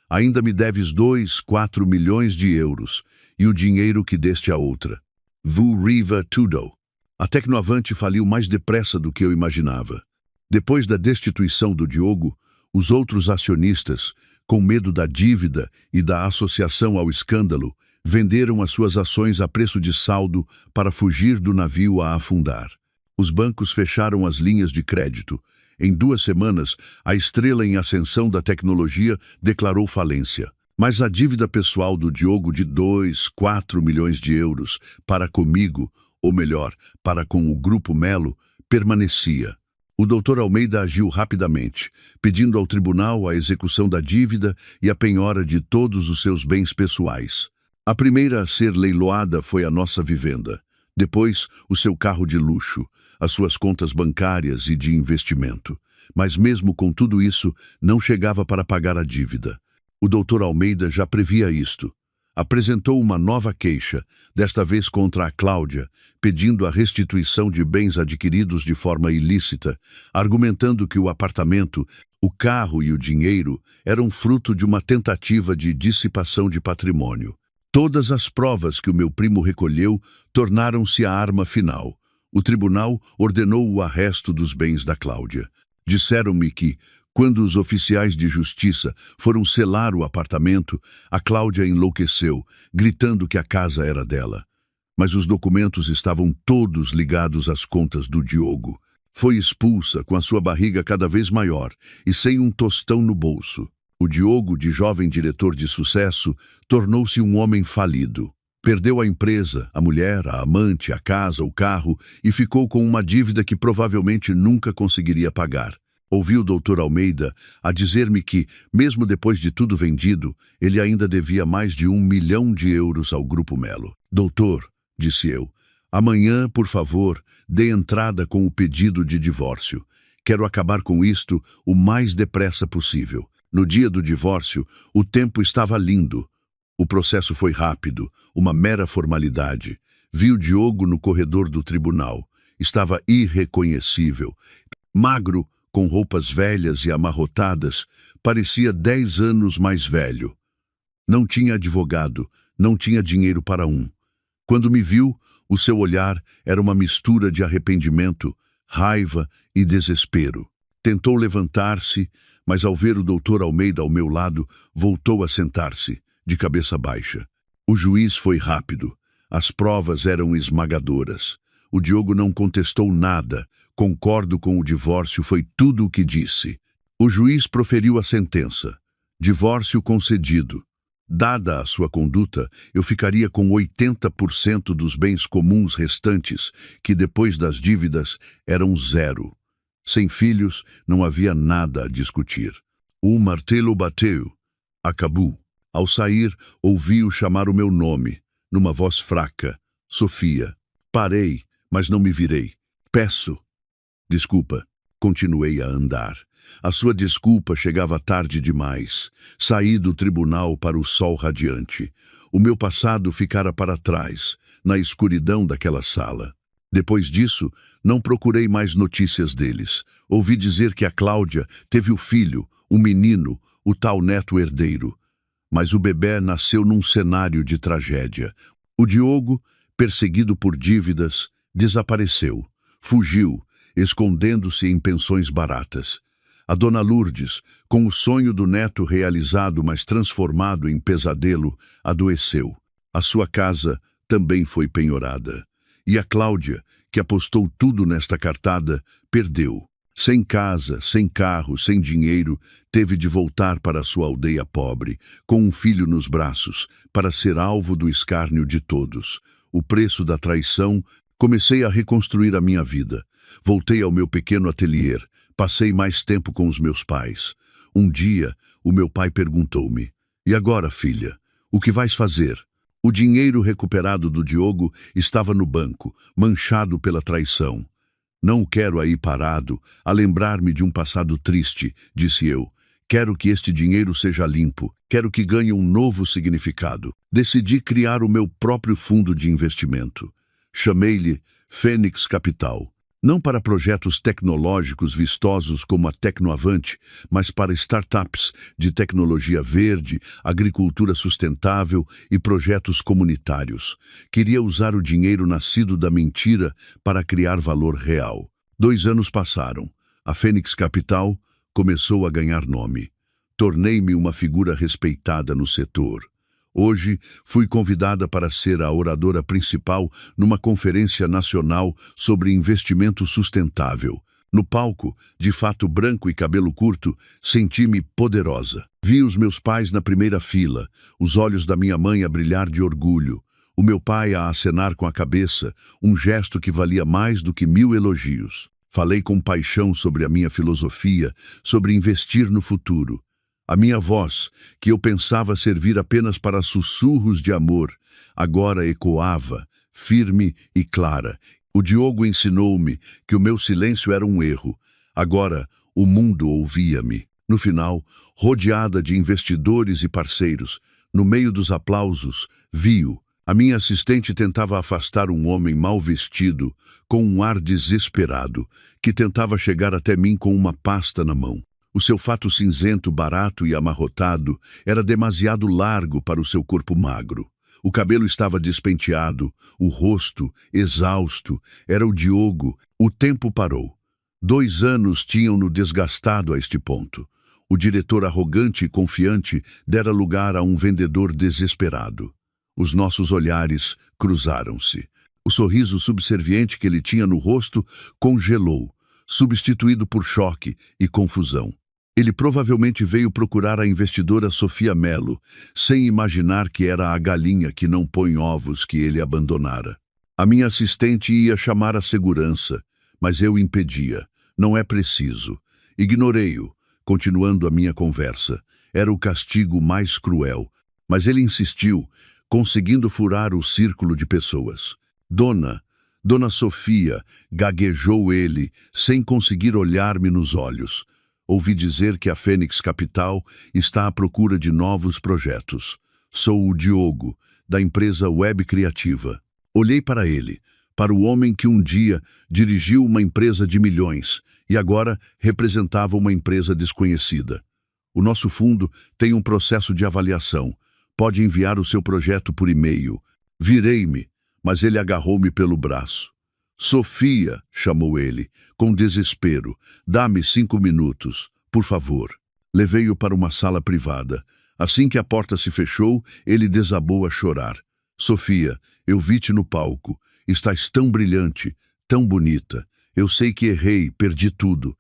ainda me deves 4 milhões de euros, e o dinheiro que deste a outra. Vu riva tudo. A Tecnoavante faliu mais depressa do que eu imaginava. Depois da destituição do Diogo, os outros acionistas, com medo da dívida e da associação ao escândalo, venderam as suas ações a preço de saldo para fugir do navio a afundar. Os bancos fecharam as linhas de crédito. Em 2 semanas, a estrela em ascensão da tecnologia declarou falência. Mas a dívida pessoal do Diogo de 4 milhões de euros para comigo, ou melhor, para com o Grupo Melo, permanecia. O Dr. Almeida agiu rapidamente, pedindo ao tribunal a execução da dívida e a penhora de todos os seus bens pessoais. A primeira a ser leiloada foi a nossa vivenda. Depois, o seu carro de luxo, as suas contas bancárias e de investimento. Mas mesmo com tudo isso, não chegava para pagar a dívida. O Dr. Almeida já previa isto. Apresentou uma nova queixa, desta vez contra a Cláudia, pedindo a restituição de bens adquiridos de forma ilícita, argumentando que o apartamento, o carro e o dinheiro eram fruto de uma tentativa de dissipação de patrimônio. Todas as provas que o meu primo recolheu tornaram-se a arma final. O tribunal ordenou o arresto dos bens da Cláudia. Disseram-me que, quando os oficiais de justiça foram selar o apartamento, a Cláudia enlouqueceu, gritando que a casa era dela. Mas os documentos estavam todos ligados às contas do Diogo. Foi expulsa com a sua barriga cada vez maior e sem um tostão no bolso. O Diogo, de jovem diretor de sucesso, tornou-se um homem falido. Perdeu a empresa, a mulher, a amante, a casa, o carro e ficou com uma dívida que provavelmente nunca conseguiria pagar. Ouvi o Dr. Almeida a dizer-me que, mesmo depois de tudo vendido, ele ainda devia mais de 1 milhão de euros ao Grupo Melo. Doutor, disse eu, amanhã, por favor, dê entrada com o pedido de divórcio. Quero acabar com isto o mais depressa possível. No dia do divórcio, o tempo estava lindo. O processo foi rápido, uma mera formalidade. Vi o Diogo no corredor do tribunal. Estava irreconhecível. Magro, com roupas velhas e amarrotadas, parecia 10 anos mais velho. Não tinha advogado, não tinha dinheiro para um. Quando me viu, o seu olhar era uma mistura de arrependimento, raiva e desespero. Tentou levantar-se, mas ao ver o Dr. Almeida ao meu lado, voltou a sentar-se, de cabeça baixa. O juiz foi rápido. As provas eram esmagadoras. O Diogo não contestou nada. Concordo com o divórcio, foi tudo o que disse. O juiz proferiu a sentença. Divórcio concedido. Dada a sua conduta, eu ficaria com 80% dos bens comuns restantes, que depois das dívidas eram 0. Sem filhos, não havia nada a discutir. O martelo bateu. Acabou. Ao sair, ouvi-o chamar o meu nome, numa voz fraca. Sofia. Parei, mas não me virei. Peço. Desculpa. Continuei a andar. A sua desculpa chegava tarde demais. Saí do tribunal para o sol radiante. O meu passado ficara para trás, na escuridão daquela sala. Depois disso, não procurei mais notícias deles. Ouvi dizer que a Cláudia teve o filho, um menino, o tal neto herdeiro. Mas o bebê nasceu num cenário de tragédia. O Diogo, perseguido por dívidas, desapareceu. Fugiu, escondendo-se em pensões baratas. A dona Lourdes, com o sonho do neto realizado, mas transformado em pesadelo, adoeceu. A sua casa também foi penhorada. E a Cláudia, que apostou tudo nesta cartada, perdeu. Sem casa, sem carro, sem dinheiro, teve de voltar para sua aldeia pobre, com um filho nos braços, para ser alvo do escárnio de todos. O preço da traição, comecei a reconstruir a minha vida. Voltei ao meu pequeno ateliê, passei mais tempo com os meus pais. Um dia, o meu pai perguntou-me, "E agora, filha, o que vais fazer?" O dinheiro recuperado do Diogo estava no banco, manchado pela traição. "Não o quero aí parado, a lembrar-me de um passado triste", disse eu. "Quero que este dinheiro seja limpo, quero que ganhe um novo significado." Decidi criar o meu próprio fundo de investimento. Chamei-lhe Fênix Capital. Não para projetos tecnológicos vistosos como a Tecnoavante, mas para startups de tecnologia verde, agricultura sustentável e projetos comunitários. Queria usar o dinheiro nascido da mentira para criar valor real. 2 anos passaram. A Fênix Capital começou a ganhar nome. Tornei-me uma figura respeitada no setor. Hoje, fui convidada para ser a oradora principal numa conferência nacional sobre investimento sustentável. No palco, de fato branco e cabelo curto, senti-me poderosa. Vi os meus pais na primeira fila, os olhos da minha mãe a brilhar de orgulho, o meu pai a acenar com a cabeça, um gesto que valia mais do que 1000 elogios. Falei com paixão sobre a minha filosofia, sobre investir no futuro. A minha voz, que eu pensava servir apenas para sussurros de amor, agora ecoava, firme e clara. O Diogo ensinou-me que o meu silêncio era um erro. Agora, o mundo ouvia-me. No final, rodeada de investidores e parceiros, no meio dos aplausos, vi-o. A minha assistente tentava afastar um homem mal vestido, com um ar desesperado, que tentava chegar até mim com uma pasta na mão. O seu fato cinzento, barato e amarrotado era demasiado largo para o seu corpo magro. O cabelo estava despenteado, o rosto exausto. Era o Diogo. O tempo parou. 2 anos tinham-no desgastado a este ponto. O diretor arrogante e confiante dera lugar a um vendedor desesperado. Os nossos olhares cruzaram-se. O sorriso subserviente que ele tinha no rosto congelou, substituído por choque e confusão. Ele provavelmente veio procurar a investidora Sofia Melo, sem imaginar que era a galinha que não põe ovos que ele abandonara. A minha assistente ia chamar a segurança, mas eu impedia. Não é preciso. Ignorei-o, continuando a minha conversa. Era o castigo mais cruel, mas ele insistiu, conseguindo furar o círculo de pessoas. Dona Sofia, gaguejou ele, sem conseguir olhar-me nos olhos. Ouvi dizer que a Fênix Capital está à procura de novos projetos. Sou o Diogo, da empresa Web Criativa. Olhei para ele, para o homem que um dia dirigiu uma empresa de milhões e agora representava uma empresa desconhecida. O nosso fundo tem um processo de avaliação. Pode enviar o seu projeto por e-mail. Virei-me, mas ele agarrou-me pelo braço. Sofia, chamou ele, com desespero, dá-me 5 minutos, por favor. Levei-o para uma sala privada. Assim que a porta se fechou, ele desabou a chorar. Sofia, eu vi-te no palco. Estás tão brilhante, tão bonita. Eu sei que errei, perdi tudo.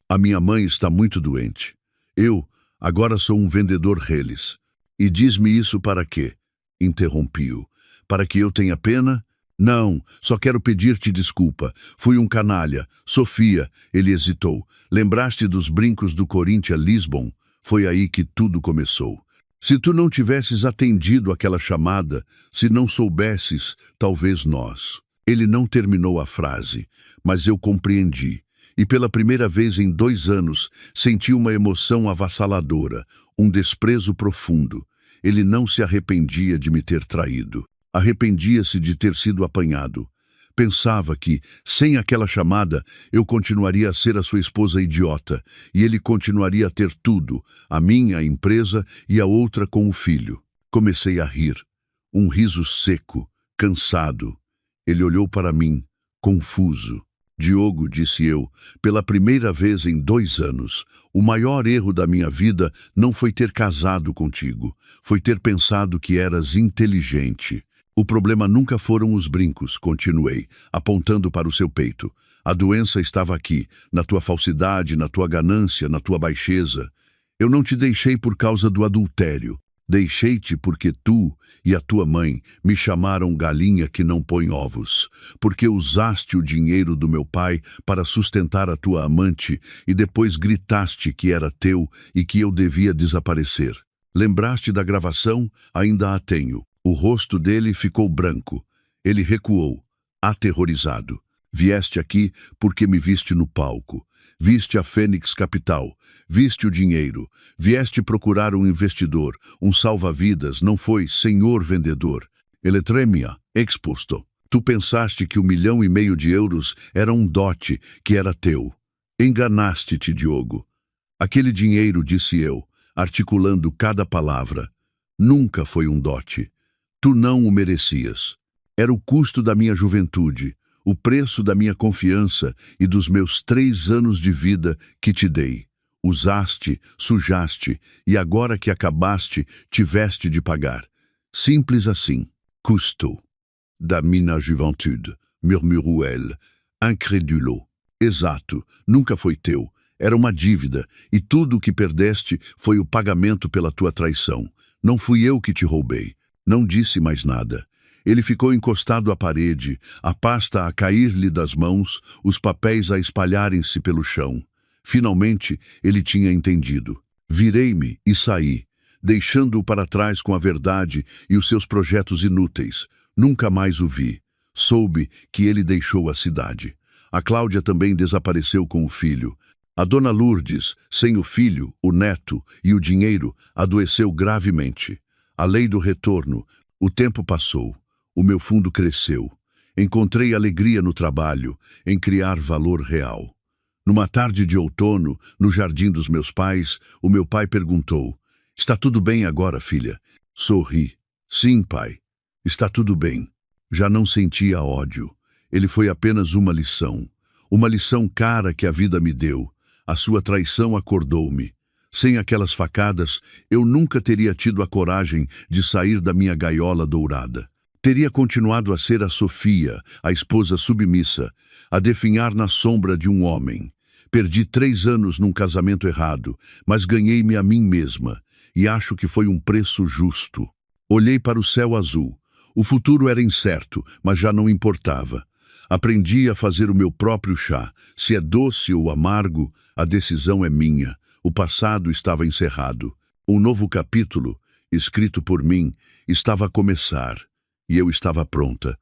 A minha mãe está muito doente. Eu, agora sou um vendedor reles. E diz-me isso para quê? Interrompi-o. Para que eu tenha pena? Não, só quero pedir-te desculpa. Fui um canalha. Sofia, ele hesitou. Lembraste dos brincos do Corinthians Lisbon? Foi aí que tudo começou. Se tu não tivesses atendido aquela chamada, se não soubesses, talvez nós. Ele não terminou a frase, mas eu compreendi. E pela primeira vez em 2 anos, senti uma emoção avassaladora, um desprezo profundo. Ele não se arrependia de me ter traído. Arrependia-se de ter sido apanhado. Pensava que, sem aquela chamada, eu continuaria a ser a sua esposa idiota, e ele continuaria a ter tudo, a minha, a empresa e a outra com o filho. Comecei a rir. Um riso seco, cansado. Ele olhou para mim, confuso. Diogo, disse eu, pela primeira vez em 2 anos, o maior erro da minha vida não foi ter casado contigo, foi ter pensado que eras inteligente. O problema nunca foram os brincos, continuei, apontando para o seu peito. A doença estava aqui, na tua falsidade, na tua ganância, na tua baixeza. Eu não te deixei por causa do adultério. Deixei-te porque tu e a tua mãe me chamaram galinha que não põe ovos, porque usaste o dinheiro do meu pai para sustentar a tua amante e depois gritaste que era teu e que eu devia desaparecer. Lembraste da gravação? Ainda a tenho. O rosto dele ficou branco. Ele recuou, aterrorizado. Vieste aqui porque me viste no palco. Viste a Fênix Capital. Viste o dinheiro. Vieste procurar um investidor, um salva-vidas, não foi, senhor vendedor. Eletremia, exposto. Tu pensaste que 1,5 milhão de euros era um dote que era teu. Enganaste-te, Diogo. Aquele dinheiro, disse eu, articulando cada palavra, nunca foi um dote. Tu não o merecias. Era o custo da minha juventude, o preço da minha confiança e dos meus 3 anos de vida que te dei. Usaste, sujaste, e agora que acabaste, tiveste de pagar. Simples assim. Custo. Da minha juventude, murmurou elle, incrédulo. Exato, nunca foi teu. Era uma dívida, e tudo o que perdeste foi o pagamento pela tua traição. Não fui eu que te roubei. Não disse mais nada. Ele ficou encostado à parede, a pasta a cair-lhe das mãos, os papéis a espalharem-se pelo chão. Finalmente, ele tinha entendido. Virei-me e saí, deixando-o para trás com a verdade e os seus projetos inúteis. Nunca mais o vi. Soube que ele deixou a cidade. A Cláudia também desapareceu com o filho. A dona Lourdes, sem o filho, o neto e o dinheiro, adoeceu gravemente. A lei do retorno. O tempo passou. O meu fundo cresceu. Encontrei alegria no trabalho, em criar valor real. Numa tarde de outono, no jardim dos meus pais, o meu pai perguntou: "Está tudo bem agora, filha?" Sorri. "Sim, pai." Está tudo bem. Já não sentia ódio. Ele foi apenas uma lição. Uma lição cara que a vida me deu. A sua traição acordou-me. Sem aquelas facadas, eu nunca teria tido a coragem de sair da minha gaiola dourada. Teria continuado a ser a Sofia, a esposa submissa, a definhar na sombra de um homem. Perdi 3 anos num casamento errado, mas ganhei-me a mim mesma, e acho que foi um preço justo. Olhei para o céu azul. O futuro era incerto, mas já não importava. Aprendi a fazer o meu próprio chá. Se é doce ou amargo, a decisão é minha. O passado estava encerrado. Um novo capítulo, escrito por mim, estava a começar, e eu estava pronta.